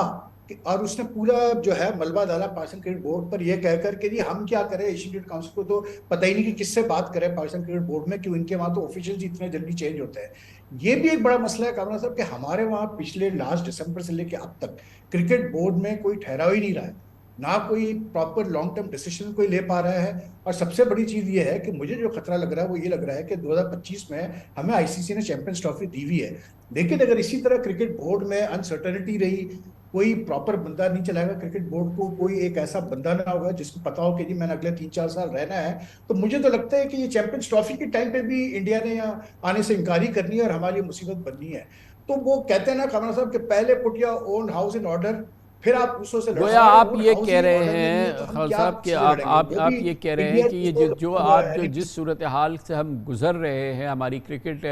اور اس نے پورا جو ہے ملبہ ڈالا پاکستان کرکٹ بورڈ پر یہ کہہ کر کہ جی ہم کیا کریں, ایشین کرکٹ کاؤنسل کو تو پتہ ہی نہیں کہ کس سے بات کریں پاکستان کرکٹ بورڈ میں, کیوں ان کے وہاں تو آفیشیلز اتنے جلدی چینج ہوتے ہیں. یہ بھی ایک بڑا مسئلہ ہے کامران صاحب کہ ہمارے وہاں پچھلے لاسٹ دسمبر سے لے کے اب تک کرکٹ بورڈ میں کوئی ٹھہراؤ ہی نہیں رہا ہے, نہ کوئی پراپر لانگ ٹرم ڈیسیشن کوئی لے پا رہا ہے. اور سب سے بڑی چیز یہ ہے کہ مجھے جو خطرہ لگ رہا ہے وہ یہ لگ رہا ہے کہ 2025 میں ہمیں ICC نے چیمپئنز ٹرافی دی ہوئی ہے, لیکن اگر اسی طرح کرکٹ بورڈ میں انسرٹنٹی رہی, کوئی پراپر بندہ نہیں چلائے گا کرکٹ بورڈ کو, کوئی ایک ایسا بندہ نہ ہوگا جس کو پتا ہو کہ جی میں نے اگلے 3-4 سال رہنا ہے, تو مجھے تو لگتا ہے کہ یہ چیمپئنز ٹرافی کے ٹائم پہ بھی انڈیا نے یہاں آنے سے انکاری کرنی ہے اور ہماری مصیبت بننی ہے. تو وہ کہتے ہیں نا کامران صاحب کہ پہلے put your own house in order, پھر آپ دوسروں سے گویا آپ یہ کہہ رہے ہیں خالد صاحب کہ آپ یہ کہہ رہے ہیں کہ یہ جو آپ جس صورتحال سے ہم گزر رہے ہیں, ہماری کرکٹ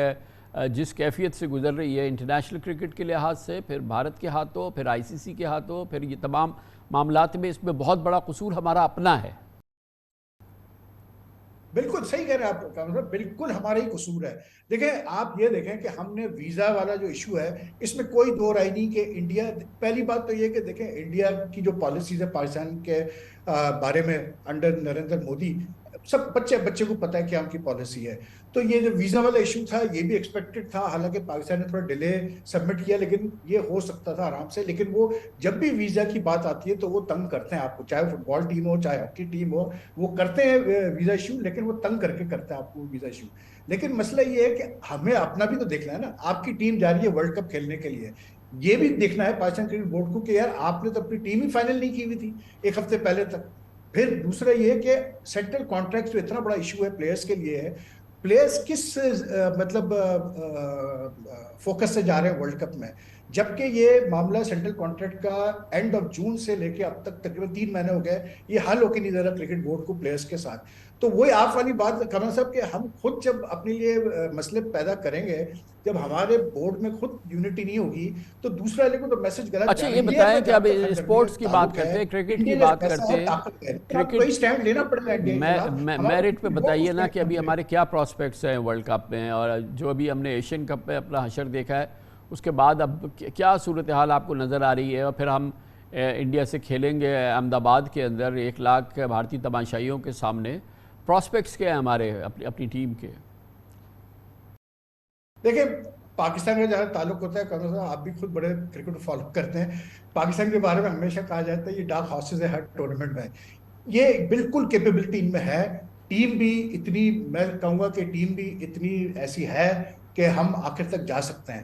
جس کیفیت سے گزر رہی ہے انٹرنیشنل کرکٹ کے لحاظ سے, پھر بھارت کے ہاتھوں, پھر ICC کے ہاتھوں, پھر یہ تمام معاملات میں اس میں بہت بڑا قصور ہمارا اپنا ہے. بالکل صحیح کہہ رہے ہیں آپ, بالکل ہمارا ہی قصور ہے. دیکھیں آپ یہ دیکھیں کہ ہم نے ویزا والا جو ایشو ہے اس میں کوئی دو رائے نہیں کہ انڈیا, پہلی بات تو یہ کہ دیکھیں انڈیا کی جو پالیسیز ہے پاکستان کے بارے میں انڈر نریندر مودی, سب بچے کو پتہ ہے کیا ان کی پالیسی ہے. تو یہ جو ویزا والا ایشو تھا یہ بھی ایکسپیکٹڈ تھا, حالانکہ پاکستان نے تھوڑا ڈیلے سبمٹ کیا, لیکن یہ ہو سکتا تھا آرام سے. لیکن وہ جب بھی ویزا کی بات آتی ہے تو وہ تنگ کرتے ہیں آپ کو, چاہے فٹ بال ٹیم ہو چاہے ہاکی ٹیم ہو, وہ کرتے ہیں ویزا ایشو, لیکن وہ تنگ کر کے کرتے ہیں آپ کو ویزا ایشو. لیکن مسئلہ یہ ہے کہ ہمیں اپنا بھی تو دیکھنا ہے نا, آپ کی ٹیم جا رہی ہے ورلڈ کپ کھیلنے کے لیے, یہ بھی دیکھنا ہے پاکستان کرکٹ بورڈ کو کہ یار آپ نے تو اپنی ٹیم ہی فائنل نہیں کی ہوئی تھی ایک ہفتے پہلے تک. پھر دوسرا یہ کہ سینٹرل کانٹریکٹ جو اتنا بڑا ایشو ہے پلیئرز کے لیے ہے, پلیئرز کس مطلب فوکس سے جا رہے ہیں ورلڈ کپ میں, جبکہ یہ معاملہ سینٹرل کانٹریکٹ کا اینڈ آف جون سے لے کے اب تک تقریباً 3 مہینے ہو گئے, یہ حل ہو کے نہیں دے رہا کرکٹ بورڈ کو پلیئرز کے ساتھ. تو وہی آپ والی بات کامران صاحب کہ ہم خود جب اپنے لیے مسئلے پیدا کریں گے, جب ہمارے بورڈ میں خود یونٹی نہیں ہوگی تو دوسرے والے کو تو میسج غلط. اچھا یہ بتائیں کہ اب اسپورٹس کی بات کرتے ہیں, کرکٹ کی بات کرتے ہیں, کوئی سٹینڈ لینا پڑے گا. میرٹ پہ بتائیے نا کہ ابھی ہمارے کیا پراسپیکٹس ہیں ورلڈ کپ میں, اور جو ابھی ہم نے ایشین کپ میں اپنا حشر دیکھا ہے اس کے بعد اب کیا صورتحال آپ کو نظر آ رہی ہے, اور پھر ہم انڈیا سے کھیلیں گے احمد آباد کے اندر 1 لاکھ بھارتی تماشائیوں کے سامنے, پراسپیکٹس کیا ہیں ہمارے اپنی ٹیم کے؟ دیکھیں پاکستان کا جہاں تعلق ہوتا ہے, کامران صاحب آپ بھی خود بڑے کرکٹ فالو کرتے ہیں, پاکستان کے بارے میں ہمیشہ کہا جاتا ہے یہ ڈارک ہارسز ہے ہر ٹورنامنٹ میں. یہ بالکل کیپیبلٹی ان میں ہے, ٹیم بھی اتنی, میں کہوں گا کہ ٹیم بھی اتنی ایسی ہے کہ ہم آخر تک جا سکتے ہیں.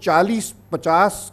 40-50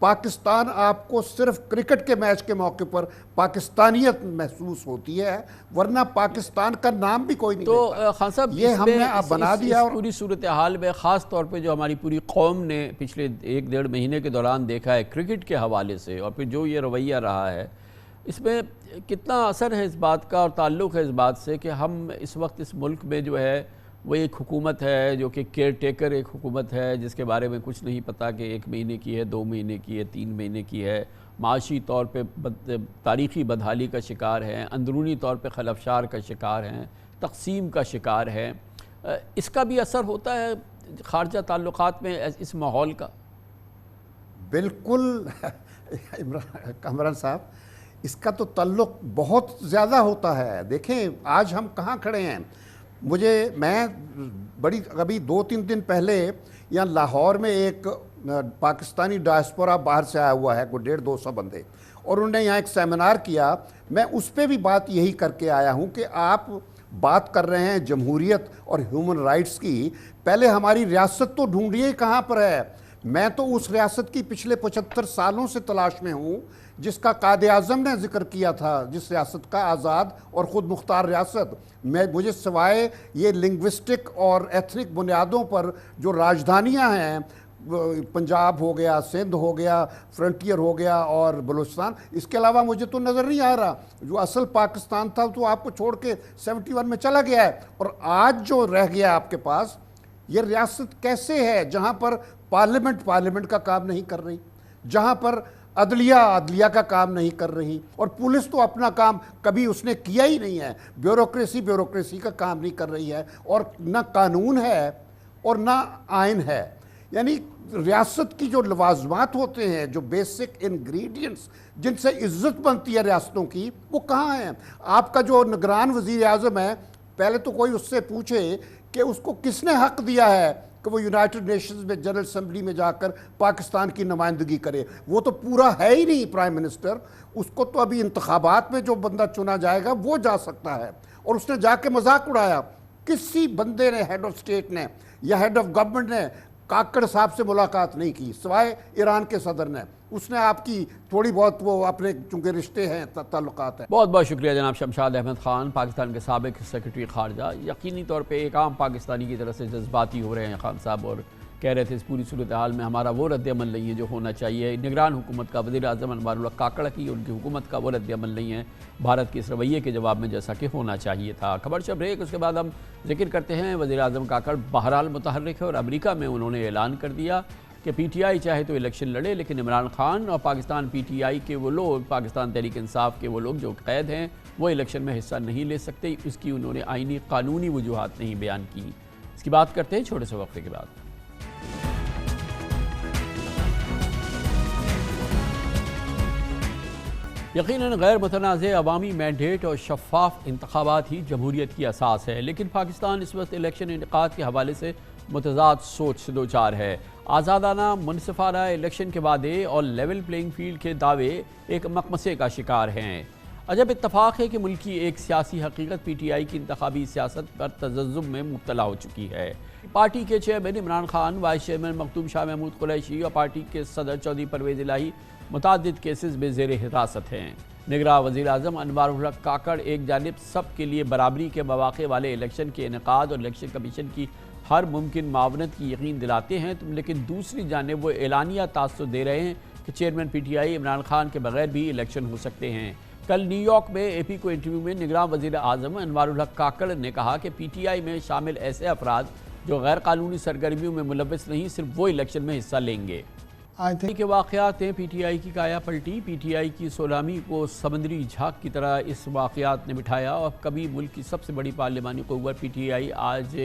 پاکستان آپ کو صرف کرکٹ کے میچ کے موقع پر پاکستانیت محسوس ہوتی ہے، ورنہ پاکستان کا نام بھی کوئی نہیں تو لیتا۔ خان صاحب یہ ہم نے اب بنا دیا، اور پوری صورتحال میں خاص طور پہ جو ہماری پوری قوم نے پچھلے 1-1.5 مہینے کے دوران دیکھا ہے کرکٹ کے حوالے سے، اور پھر جو یہ رویہ رہا ہے، اس میں کتنا اثر ہے اس بات کا اور تعلق ہے اس بات سے کہ ہم اس وقت اس ملک میں جو ہے وہ ایک حکومت ہے جو کہ کیئر ٹیکر ایک حکومت ہے، جس کے بارے میں کچھ نہیں پتہ کہ 1 مہینے کی ہے، 2 مہینے کی ہے، 3 مہینے کی ہے، معاشی طور پہ تاریخی بدحالی کا شکار ہیں، اندرونی طور پہ خلفشار کا شکار ہیں، تقسیم کا شکار ہیں۔ اس کا بھی اثر ہوتا ہے خارجہ تعلقات میں اس ماحول کا؟ بالکل کامران صاحب، اس کا تو تعلق بہت زیادہ ہوتا ہے۔ دیکھیں آج ہم کہاں کھڑے ہیں، میں ابھی 2-3 دن پہلے یہاں لاہور میں ایک پاکستانی ڈائسپورا باہر سے آیا ہوا ہے، کوئی 150-200 بندے، اور انہوں نے یہاں ایک سیمینار کیا۔ میں اس پہ بھی بات یہی کر کے آیا ہوں کہ آپ بات کر رہے ہیں جمہوریت اور ہیومن رائٹس کی، پہلے ہماری ریاست تو ڈھونڈیے کہاں پر ہے۔ میں تو اس ریاست کی پچھلے 75 سالوں سے تلاش میں ہوں جس کا قائد اعظم نے ذکر کیا تھا، جس ریاست کا آزاد اور خود مختار ریاست۔ مجھے سوائے یہ لنگوسٹک اور ایتھنک بنیادوں پر جو راجدھانیاں ہیں، پنجاب ہو گیا، سندھ ہو گیا، فرنٹیئر ہو گیا اور بلوچستان، اس کے علاوہ مجھے تو نظر نہیں آ رہا۔ جو اصل پاکستان تھا تو آپ کو چھوڑ کے 71 میں چلا گیا ہے، اور آج جو رہ گیا آپ کے پاس، یہ ریاست کیسے ہے جہاں پر پارلیمنٹ کا کام نہیں کر رہی، جہاں پر عدلیہ کا کام نہیں کر رہی، اور پولیس تو اپنا کام کبھی اس نے کیا ہی نہیں ہے، بیوروکریسی کا کام نہیں کر رہی ہے، اور نہ قانون ہے اور نہ آئین ہے۔ یعنی ریاست کی جو لوازمات ہوتے ہیں، جو بیسک انگریڈینٹس جن سے عزت بنتی ہے ریاستوں کی، وہ کہاں ہیں؟ آپ کا جو نگران وزیر اعظم ہے، پہلے تو کوئی اس سے پوچھے کہ اس کو کس نے حق دیا ہے کہ وہ یونائٹڈ نیشنز میں جنرل اسمبلی میں جا کر پاکستان کی نمائندگی کرے۔ وہ تو پورا ہے ہی نہیں پرائم منسٹر، اس کو تو ابھی انتخابات میں جو بندہ چنا جائے گا وہ جا سکتا ہے، اور اس نے جا کے مذاق اڑایا۔ کسی بندے نے، ہیڈ آف اسٹیٹ نے یا ہیڈ آف گورنمنٹ نے کاکڑ صاحب سے ملاقات نہیں کی، سوائے ایران کے صدر نے۔ اس نے آپ کی تھوڑی بہت وہ اپنے چونکہ رشتے ہیں، تعلقات ہیں۔ بہت بہت شکریہ جناب شمشاد احمد خان، پاکستان کے سابق سیکرٹری خارجہ۔ یقینی طور پہ ایک عام پاکستانی کی طرف سے جذباتی ہو رہے ہیں خان صاحب، اور کہہ رہے تھے اس پوری صورتحال میں ہمارا وہ رد عمل نہیں ہے جو ہونا چاہیے۔ نگران حکومت کا، وزیر اعظم انوار اللہ کاکڑ کی، ان کی حکومت کا وہ رد عمل نہیں ہے بھارت کے اس رویے کے جواب میں جیسا کہ ہونا چاہیے تھا۔ خبر سے بریک، اس کے بعد ہم ذکر کرتے ہیں وزیر اعظم کاکڑ بہرحال متحرک ہے، اور امریکہ میں انہوں نے اعلان کر دیا کہ پی ٹی آئی چاہے تو الیکشن لڑے، لیکن عمران خان اور پاکستان پی ٹی آئی کے وہ لوگ، پاکستان تحریک انصاف کے وہ لوگ جو قید ہیں، وہ الیکشن میں حصہ نہیں لے سکتے۔ اس کی انہوں نے آئینی قانونی وجوہات نہیں بیان کی۔ اس کی بات کرتے ہیں چھوٹے سے وقفے کے بعد۔ یقیناً غیر متنازع عوامی مینڈیٹ اور شفاف انتخابات ہی جمہوریت کی اساس ہے، لیکن پاکستان اس وقت الیکشن انعقاد کے حوالے سے متضاد سوچ سے دوچار ہے۔ آزادانہ، منصفانہ الیکشن کے وعدے اور لیول پلینگ فیلڈ کے دعوے ایک مقمصے کا شکار ہیں۔ عجب اتفاق ہے کہ ملکی ایک سیاسی حقیقت پی ٹی آئی کی انتخابی سیاست پر تذبذب میں مبتلا ہو چکی ہے۔ پارٹی کے chairman Imran Khan, vice chairman Makhdoom Shah Mahmood Qureshi اور پارٹی کے صدر چودھری پرویز الہی متعدد کیسز میں زیر حراست ہیں۔ نگراں وزیر اعظم انوار الحق کاکڑ ایک جانب سب کے لیے برابری کے مواقع والے الیکشن کے انعقاد اور الیکشن کمیشن کی ہر ممکن معاونت کی یقین دلاتے ہیں، لیکن دوسری جانب وہ اعلانیہ تاثر دے رہے ہیں کہ chairman P T I Imran Khan کے بغیر بھی الیکشن ہو سکتے ہیں۔ کل نیو یارک میں اے پی کو انٹرویو میں نگراں وزیر اعظم انوار الحق کاکڑ نے کہا کہ پی ٹی آئی میں شامل ایسے افراد جو غیر قانونی سرگرمیوں میں ملوث نہیں، صرف وہ الیکشن میں حصہ لیں گے۔ کے واقعات ہیں پی ٹی آئی کی کایا پلٹی۔ پی ٹی آئی کی سولامی کو سمندری جھاگ کی طرح اس واقعات نے بٹھایا، اور کبھی ملک کی سب سے بڑی پارلیمانی قوت پی ٹی آئی آج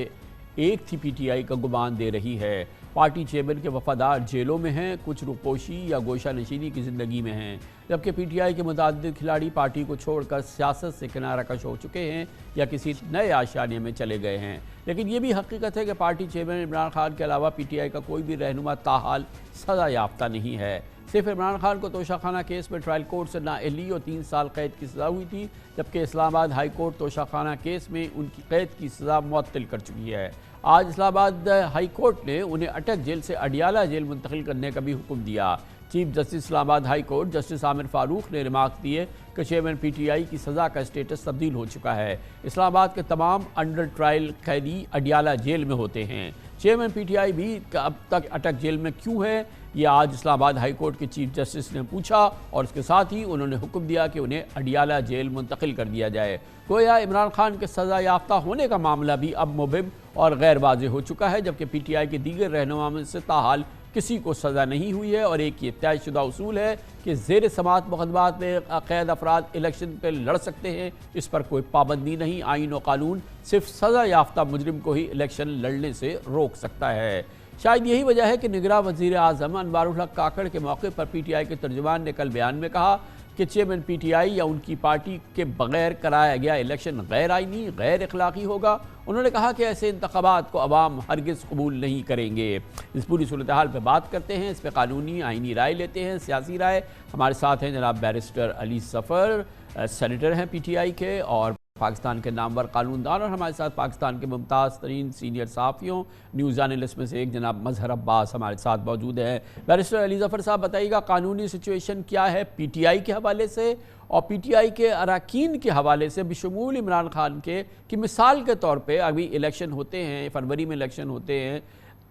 ایک تھی پی ٹی آئی کا گمان دے رہی ہے۔ پارٹی چیئرمین کے وفادار جیلوں میں ہیں، کچھ روپوشی یا گوشہ نشینی کی زندگی میں ہیں، جبکہ پی ٹی آئی کے متعدد کھلاڑی پارٹی کو چھوڑ کر سیاست سے کنارہ کش ہو چکے ہیں یا کسی نئے آشیانے میں چلے گئے ہیں۔ لیکن یہ بھی حقیقت ہے کہ پارٹی چیئرمین عمران خان کے علاوہ پی ٹی آئی کا کوئی بھی رہنما تاحال سزا یافتہ نہیں ہے۔ صرف عمران خان کو توشہ خانہ کیس میں ٹرائل کورٹ سے نااہلی اور 3 سال قید کی سزا ہوئی تھی، جبکہ اسلام آباد ہائی کورٹ توشہ خانہ کیس میں ان کی قید کی سزا معطل کر چکی ہے۔ آج اسلام آباد ہائی کورٹ نے انہیں اٹک جیل سے اڈیالہ جیل منتقل کرنے کا بھی حکم دیا۔ چیف جسٹس اسلام آباد ہائی کورٹ جسٹس عامر فاروق نے ریمارک دیے کہ چیئرمین پی ٹی آئی کی سزا کا اسٹیٹس تبدیل ہو چکا ہے۔ اسلام آباد کے تمام انڈر ٹرائل قیدی اڈیالہ جیل میں ہوتے ہیں۔ چیئرمین پی ٹی آئی بھی اب تک اٹک جیل میں کیوں ہے، یہ آج اسلام آباد ہائی کورٹ کے چیف جسٹس نے پوچھا، اور اس کے ساتھ ہی انہوں نے حکم دیا کہ انہیں اڈیالہ جیل منتقل کر دیا جائے۔ گویا عمران خان کے سزا یافتہ ہونے کا معاملہ بھی اب مبہم اور غیر واضح ہو چکا ہے، جبکہ پی ٹی آئی کے دیگر رہنما میں سے تاحال کسی کو سزا نہیں ہوئی ہے، اور ایک یہ طے شدہ اصول ہے کہ زیر سماعت مقدمات میں قید افراد الیکشن پہ لڑ سکتے ہیں، اس پر کوئی پابندی نہیں۔ آئین و قانون صرف سزا یافتہ مجرم کو ہی الیکشن لڑنے سے روک سکتا ہے۔ شاید یہی وجہ ہے کہ نگراں وزیر اعظم انوار الحق کاکڑ کے موقع پر پی ٹی آئی کے ترجمان نے کل بیان میں کہا کہ چیئرمین پی ٹی آئی یا ان کی پارٹی کے بغیر کرایا گیا الیکشن غیر آئینی، غیر اخلاقی ہوگا۔ انہوں نے کہا کہ ایسے انتخابات کو عوام ہرگز قبول نہیں کریں گے۔ اس پوری صورتحال پہ بات کرتے ہیں، اس پہ قانونی آئینی رائے لیتے ہیں، سیاسی رائے۔ ہمارے ساتھ ہیں جناب بیرسٹر علی ظفر، سینیٹر ہیں پی ٹی آئی کے اور پاکستان کے نامور قانون دان، اور ہمارے ساتھ پاکستان کے ممتاز ترین سینئر صحافیوں نیوز اینالسٹ میں سے ایک جناب مظہر عباس ہمارے ساتھ موجود ہیں۔ بیرسٹر علی ظفر صاحب بتائیے گا قانونی سچویشن کیا ہے پی ٹی آئی کے حوالے سے اور پی ٹی آئی کے اراکین کے حوالے سے بشمول عمران خان کے، کہ مثال کے طور پہ ابھی الیکشن ہوتے ہیں، فروری میں الیکشن ہوتے ہیں،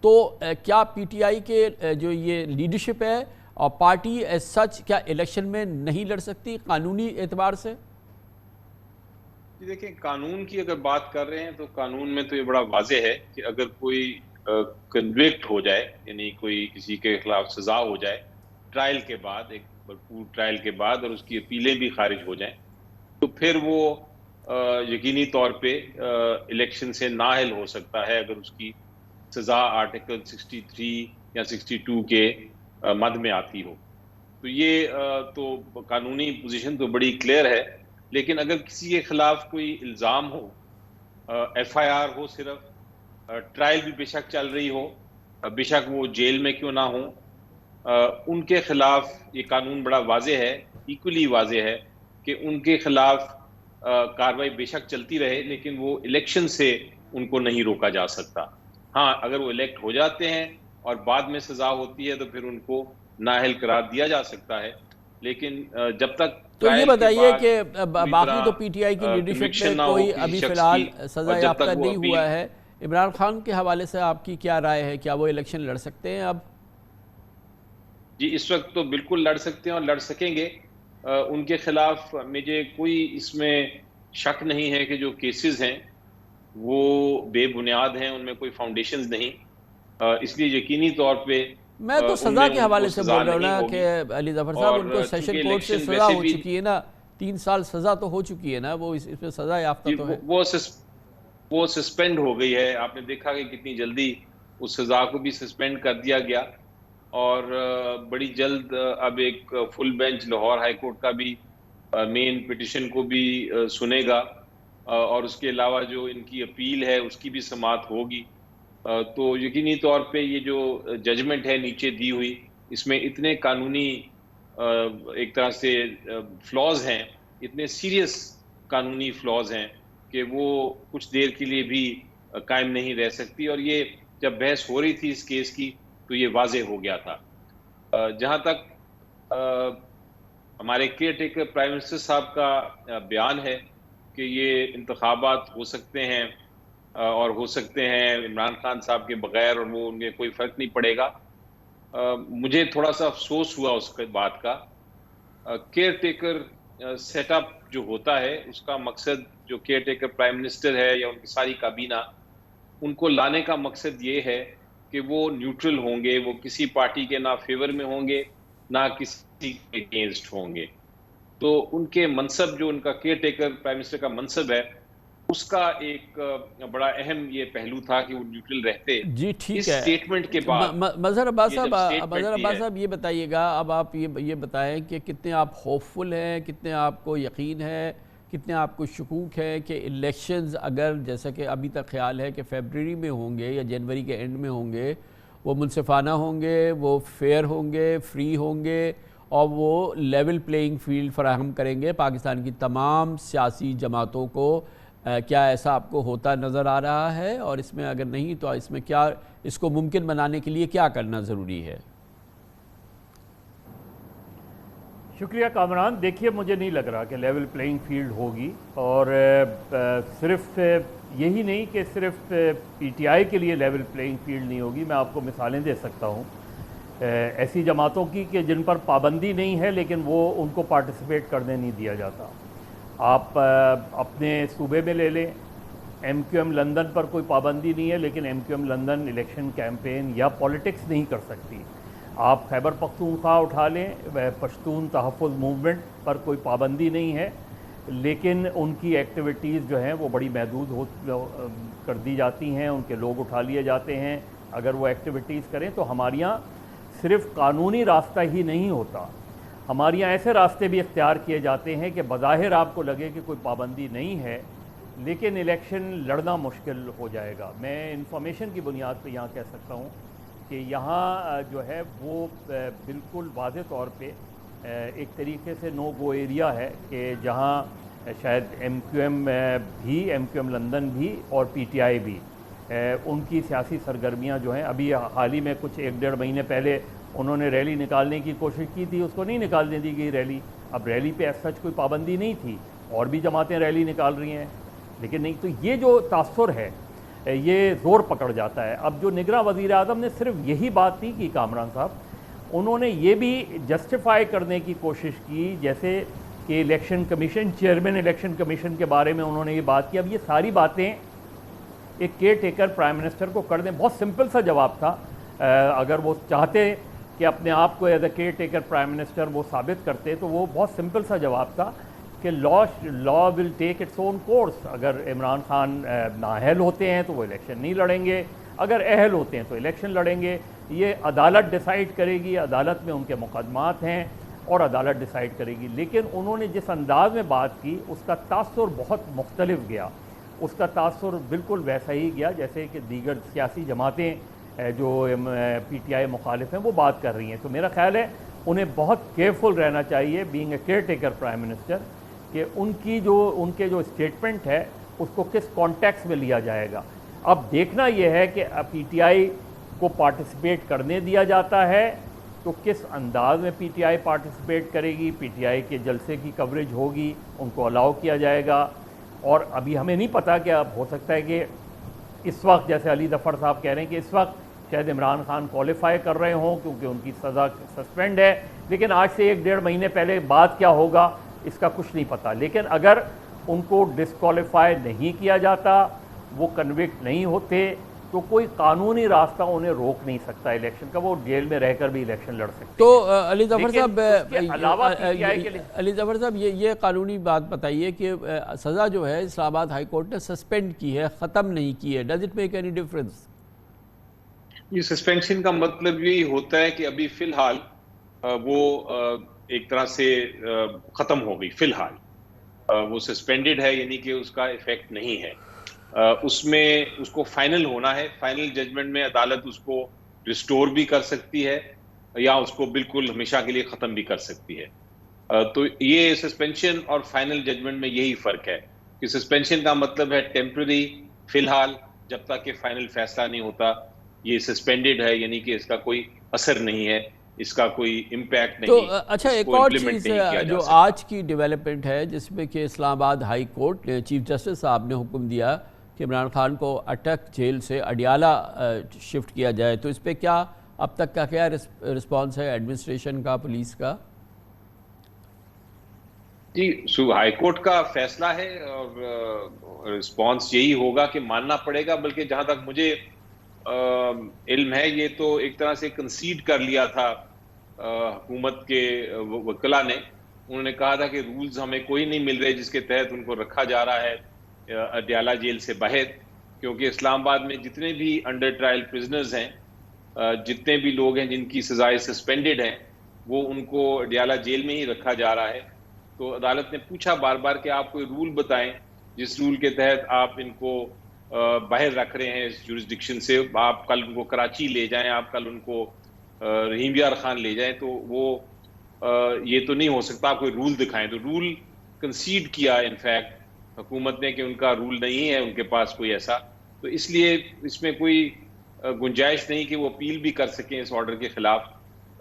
تو کیا پی ٹی آئی کے جو یہ لیڈرشپ ہے اور پارٹی ایز سچ کیا الیکشن میں نہیں لڑ سکتی قانونی اعتبار سے؟ دیکھیں، قانون کی اگر بات کر رہے ہیں تو قانون میں تو یہ بڑا واضح ہے کہ اگر کوئی کنوکٹ ہو جائے، یعنی کوئی کسی کے خلاف سزا ہو جائے ٹرائل کے بعد، ایک بھرپور ٹرائل کے بعد، اور اس کی اپیلیں بھی خارج ہو جائیں، تو پھر وہ یقینی طور پہ الیکشن سے نااہل ہو سکتا ہے اگر اس کی سزا آرٹیکل 63 یا 62 کے مد میں آتی ہو۔ تو یہ تو قانونی پوزیشن تو بڑی کلیئر ہے، لیکن اگر کسی کے خلاف کوئی الزام ہو، ایف آئی آر ہو، صرف ٹرائل بھی بے شک چل رہی ہو، بے شک وہ جیل میں کیوں نہ ہوں، ان کے خلاف یہ قانون بڑا واضح ہے، ایکولی واضح ہے کہ ان کے خلاف کارروائی بے شک چلتی رہے، لیکن وہ الیکشن سے ان کو نہیں روکا جا سکتا۔ ہاں، اگر وہ الیکٹ ہو جاتے ہیں اور بعد میں سزا ہوتی ہے تو پھر ان کو نااہل قرار دیا جا سکتا ہے، لیکن جب تک تو یہ بتائیے کہ باقی تو پی ٹی آئی کی لیڈرشپ میں کوئی ابھی فی الحال سزا یافتہ نہیں ہوا ہے، عمران خان کے حوالے سے آپ کی کیا رائے ہے؟ کیا وہ الیکشن لڑ سکتے ہیں اب؟ جی، اس وقت تو بالکل لڑ سکتے ہیں اور لڑ سکیں گے۔ ان کے خلاف مجھے کوئی اس میں شک نہیں ہے کہ جو کیسز ہیں وہ بے بنیاد ہیں، ان میں کوئی فاؤنڈیشنز نہیں، اس لیے یقینی طور پہ میں تو سزا کے حوالے سے بول رہا ہوں نا کہ علی ظفر صاحب ان کو سیشن کورٹ سے سزا ہو چکی ہے نا، 3 سال سزا تو ہو چکی ہے نا، وہ اس میں سزا یافتہ تو ہے، وہ سسپینڈ ہو گئی ہے۔ آپ نے دیکھا کہ کتنی جلدی اس سزا کو بھی سسپینڈ کر دیا گیا، اور بڑی جلد اب ایک full bench Lahore high court کا بھی مین پٹیشن کو بھی سنے گا، اور اس کے علاوہ جو ان کی اپیل ہے اس کی بھی سماعت ہوگی۔ تو یقینی طور پہ یہ جو ججمنٹ ہے نیچے دی ہوئی، اس میں اتنے قانونی ایک طرح سے فلاز ہیں، اتنے سیریس قانونی فلاز ہیں کہ وہ کچھ دیر کے لیے بھی قائم نہیں رہ سکتی، اور یہ جب بحث ہو رہی تھی اس کیس کی تو یہ واضح ہو گیا تھا۔ جہاں تک ہمارے کیئر ٹیکر پرائم منسٹر صاحب کا بیان ہے کہ یہ انتخابات ہو سکتے ہیں اور ہو سکتے ہیں عمران خان صاحب کے بغیر، اور وہ ان میں کوئی فرق نہیں پڑے گا، مجھے تھوڑا سا افسوس ہوا اس بات کا۔ کیئر ٹیکر سیٹ اپ جو ہوتا ہے اس کا مقصد، جو کیئر ٹیکر پرائم منسٹر ہے یا ان کی ساری کابینہ، ان کو لانے کا مقصد یہ ہے کہ وہ نیوٹرل ہوں گے، وہ کسی پارٹی کے نہ فیور میں ہوں گے نہ کسی کے اگینسٹ ہوں گے۔ تو ان کے منصب، جو ان کا کیئر ٹیکر پرائم منسٹر کا منصب ہے، اس کا ایک بڑا اہم یہ پہلو تھا کہ وہ نیوٹرل رہتے۔ جی ٹھیک ہے، اس سٹیٹمنٹ کے بعد مظہر عباس صاحب یہ بتائیے گا، اب آپ یہ بتائیں کہ کتنے آپ ہوپ فل ہیں، کتنے آپ کو یقین ہے، کتنے آپ کو شکوک ہے کہ الیکشنز اگر جیسا کہ ابھی تک خیال ہے کہ فیبرری میں ہوں گے یا جنوری کے اینڈ میں ہوں گے، وہ منصفانہ ہوں گے، وہ فیئر ہوں گے، فری ہوں گے، اور وہ لیول پلینگ فیلڈ فراہم کریں گے پاکستان کی تمام سیاسی جماعتوں کو؟ کیا ایسا آپ کو ہوتا نظر آ رہا ہے؟ اور اس میں اگر نہیں تو اس میں کیا، اس کو ممکن بنانے کے لیے کیا کرنا ضروری ہے؟ شکریہ کامران. دیکھیے مجھے نہیں لگ رہا کہ لیول پلینگ فیلڈ ہوگی, اور صرف یہی نہیں کہ صرف پی ٹی آئی کے لیے لیول پلینگ فیلڈ نہیں ہوگی. میں آپ کو مثالیں دے سکتا ہوں ایسی جماعتوں کی کہ جن پر پابندی نہیں ہے لیکن وہ ان کو پارٹیسپیٹ کرنے نہیں دیا جاتا. آپ اپنے صوبے میں لے لیں, ایم کیو ایم لندن پر کوئی پابندی نہیں ہے لیکن M Q M London election campaign یا پولیٹکس نہیں کر سکتی. آپ خیبر پختونخوا اٹھا لیں, پشتون تحفظ موومنٹ پر کوئی پابندی نہیں ہے لیکن ان کی ایکٹیویٹیز جو ہیں وہ بڑی محدود کر دی جاتی ہیں, ان کے لوگ اٹھا لیے جاتے ہیں اگر وہ ایکٹیویٹیز کریں. تو ہمارے یہاں صرف قانونی راستہ ہی نہیں ہوتا, ہمارے یہاں ایسے راستے بھی اختیار کیے جاتے ہیں کہ بظاہر آپ کو لگے کہ کوئی پابندی نہیں ہے لیکن الیکشن لڑنا مشکل ہو جائے گا. میں انفارمیشن کی بنیاد پہ یہاں کہہ سکتا ہوں کہ یہاں جو ہے وہ بالکل واضح طور پہ ایک طریقے سے نو گو ایریا ہے کہ جہاں شاید ایم کیو ایم لندن بھی اور پی ٹی آئی بھی ان کی سیاسی سرگرمیاں جو ہیں, ابھی حال ہی میں کچھ 1-1.5 مہینے پہلے انہوں نے ریلی نکالنے کی کوشش کی تھی, اس کو نہیں نکالنے دی گئی ریلی. اب ریلی پہ ایز سچ کوئی پابندی نہیں تھی, اور بھی جماعتیں ریلی نکال رہی ہیں لیکن نہیں. تو یہ جو تاثر ہے یہ زور پکڑ جاتا ہے. اب جو نگراں وزیر اعظم نے صرف یہی بات نہیں کی کامران صاحب, انہوں نے یہ بھی جسٹیفائی کرنے کی کوشش کی جیسے کہ election commission, chairman election commission کے بارے میں انہوں نے یہ بات کی. اب یہ ساری باتیں ایک کیئر ٹیکر پرائم منسٹر کو کر دیں, بہت سمپل سا جواب تھا. اگر وہ چاہتے کہ اپنے آپ کو as a care taker prime minister وہ ثابت کرتے تو وہ بہت سمپل سا جواب تھا کہ لا ول ٹیک اٹس اون کورس. اگر عمران خان نااہل ہوتے ہیں تو وہ الیکشن نہیں لڑیں گے, اگر اہل ہوتے ہیں تو الیکشن لڑیں گے. یہ عدالت ڈیسائیڈ کرے گی, عدالت میں ان کے مقدمات ہیں اور عدالت ڈیسائیڈ کرے گی. لیکن انہوں نے جس انداز میں بات کی اس کا تاثر بہت مختلف گیا. اس کا تاثر بالکل ویسا ہی گیا جیسے کہ دیگر سیاسی جماعتیں جو پی ٹی آئی مخالف ہیں وہ بات کر رہی ہیں. تو میرا خیال ہے انہیں بہت کیئرفل رہنا چاہیے being a care taker prime minister کہ ان کے جو اسٹیٹمنٹ ہے اس کو کس کانٹیکس میں لیا جائے گا. اب دیکھنا یہ ہے کہ پی ٹی آئی کو پارٹیسپیٹ کرنے دیا جاتا ہے تو کس انداز میں پی ٹی آئی پارٹیسپیٹ کرے گی, پی ٹی آئی کے جلسے کی کوریج ہوگی, ان کو الاؤ کیا جائے گا. اور ابھی ہمیں نہیں پتہ کہ اب ہو سکتا ہے کہ اس وقت جیسے علی ظفر صاحب کہہ رہے ہیں کہ اس وقت شاید عمران خان کوالیفائی کر رہے ہوں کیونکہ ان کی سزا سسپینڈ ہے, لیکن آج سے 1-1.5 مہینے پہلے بات کیا ہوگا اس کا کچھ نہیں پتہ. لیکن اگر ان کو ڈسکوالیفائی نہیں کیا جاتا, وہ کنوکٹ نہیں ہوتے, تو کوئی قانونی راستہ انہیں روک نہیں سکتا الیکشن کا, وہ جیل میں رہ کر بھی الیکشن لڑ سکتے. تو علی ظفر صاحب, یہ قانونی بات بتائیے کہ سزا جو ہے اسلام آباد ہائی کورٹ نے سسپینڈ کی ہے, ختم نہیں کی ہے. Does it make any difference? یہ سسپینشن کا مطلب یہی ہوتا ہے کہ ابھی فی الحال وہ ایک طرح سے ختم ہو گئی. فی الحال وہ سسپینڈڈ ہے, یعنی کہ اس کا ایفیکٹ نہیں ہے. اس کو فائنل ہونا ہے. فائنل ججمنٹ میں عدالت اس کو ریسٹور بھی کر سکتی ہے یا اس کو بالکل ہمیشہ کے لیے ختم بھی کر سکتی ہے. تو یہ سسپینشن اور فائنل ججمنٹ میں یہی فرق ہے کہ سسپینشن کا مطلب ہے ٹیمپرری, فی الحال جب تک کہ فائنل فیصلہ نہیں ہوتا یہ سسپینڈڈ ہے, یعنی کہ اس کا کوئی اثر نہیں ہے, اس کا کوئی امپیکٹ نہیں. تو اچھا, ایک اور چیز جو آج کی ڈیولپمنٹ ہے جس میں کہ اسلام آباد ہائی کورٹ نے چیف جسٹس صاحب نے حکم دیا کہ عمران خان کو اٹک جیل سے اڈیالہ شفٹ کیا جائے, تو اس پہ کیا اب تک کا کیا رسپانس ہے ایڈمنسٹریشن کا, پولیس کا؟ جی, ہائی کورٹ کا فیصلہ ہے اور رسپانس یہی ہوگا کہ ماننا پڑے گا. بلکہ جہاں تک مجھے علم ہے یہ تو ایک طرح سے کنسیڈ کر لیا تھا حکومت کے وکلاء نے. انہوں نے کہا تھا کہ رولز ہمیں کوئی نہیں مل رہے جس کے تحت ان کو رکھا جا رہا ہے اڈیالہ جیل سے باہر, کیونکہ اسلام آباد میں جتنے بھی انڈر ٹرائل پرزنرز ہیں, جتنے بھی لوگ ہیں جن کی سزائیں سسپینڈڈ ہیں, وہ ان کو اڈیالہ جیل میں ہی رکھا جا رہا ہے. تو عدالت نے پوچھا بار بار کہ آپ کوئی رول بتائیں جس رول کے تحت آپ ان کو باہر رکھ رہے ہیں اس جورسڈکشن سے. آپ کل ان کو کراچی لے جائیں, آپ کل ان کو رحیم یار خان لے جائیں, تو وہ یہ تو نہیں ہو سکتا, آپ کوئی رول دکھائیں. تو رول کنسیڈ کیا انفیکٹ حکومت نے کہ ان کا رول نہیں ہے ان کے پاس کوئی ایسا, تو اس لیے اس میں کوئی گنجائش نہیں کہ وہ اپیل بھی کر سکیں اس آرڈر کے خلاف.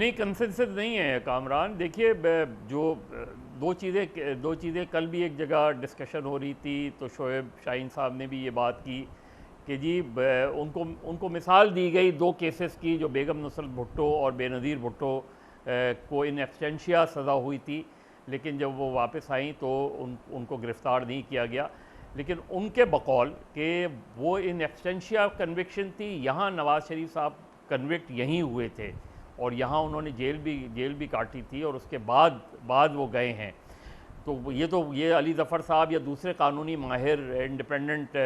نہیں کنسنسس نہیں ہے کامران. دیکھیے جو دو چیزیں کل بھی ایک جگہ ڈسکشن ہو رہی تھی تو شعیب شاہین صاحب نے بھی یہ بات کی کہ جی ان کو مثال دی گئی 2 کیسز کی جو بیگم نصرت بھٹو اور بے نظیر بھٹو کو ان ایبسٹینشیا سزا ہوئی تھی، لیکن جب وہ واپس آئیں تو ان کو گرفتار نہیں کیا گیا. لیکن ان کے بقول کہ وہ ان ایبسٹینشیا کنوکشن تھی، یہاں نواز شریف صاحب کنوکٹ یہیں ہوئے تھے اور یہاں انہوں نے جیل بھی کاٹی تھی اور اس کے بعد وہ گئے ہیں. تو یہ علی ظفر صاحب یا دوسرے قانونی ماہر انڈیپینڈنٹ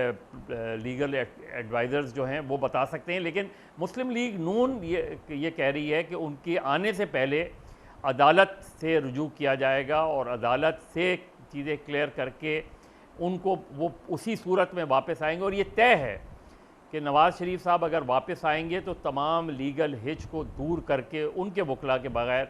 لیگل ایڈوائزرز جو ہیں وہ بتا سکتے ہیں. لیکن مسلم لیگ نون یہ کہہ رہی ہے کہ ان کے آنے سے پہلے عدالت سے رجوع کیا جائے گا اور عدالت سے چیزیں کلیئر کر کے ان کو وہ اسی صورت میں واپس آئیں گے. اور یہ طے ہے کہ نواز شریف صاحب اگر واپس آئیں گے تو تمام لیگل ہچ کو دور کر کے ان کے وکلاء کے بغیر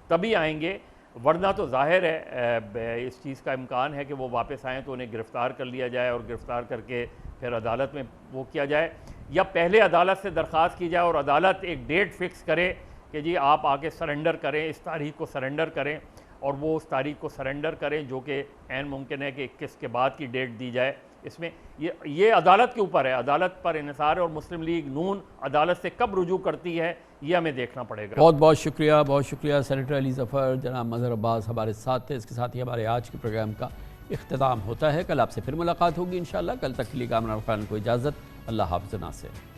تبھی آئیں گے، ورنہ تو ظاہر ہے اس چیز کا امکان ہے کہ وہ واپس آئیں تو انہیں گرفتار کر لیا جائے اور گرفتار کر کے پھر عدالت میں وہ کیا جائے، یا پہلے عدالت سے درخواست کی جائے اور عدالت ایک ڈیٹ فکس کرے کہ جی آپ آ کے سرنڈر کریں، اس تاریخ کو سرنڈر کریں، اور وہ اس تاریخ کو سرنڈر کریں جو کہ عین ممکن ہے کہ 21 کے بعد کی ڈیٹ دی جائے. اس میں یہ عدالت کے اوپر ہے، عدالت پر انحصار ہے، اور مسلم لیگ نون عدالت سے کب رجوع کرتی ہے یہ ہمیں دیکھنا پڑے گا. بہت شکریہ سینیٹر علی ظفر. جناب مظہر عباس ہمارے ساتھ تھے. اس کے ساتھ ہی ہمارے آج کے پروگرام کا اختتام ہوتا ہے. کل آپ سے پھر ملاقات ہوگی انشاءاللہ. کل تک کے لیے کامران خان کو اجازت. اللہ حافظ ناصر.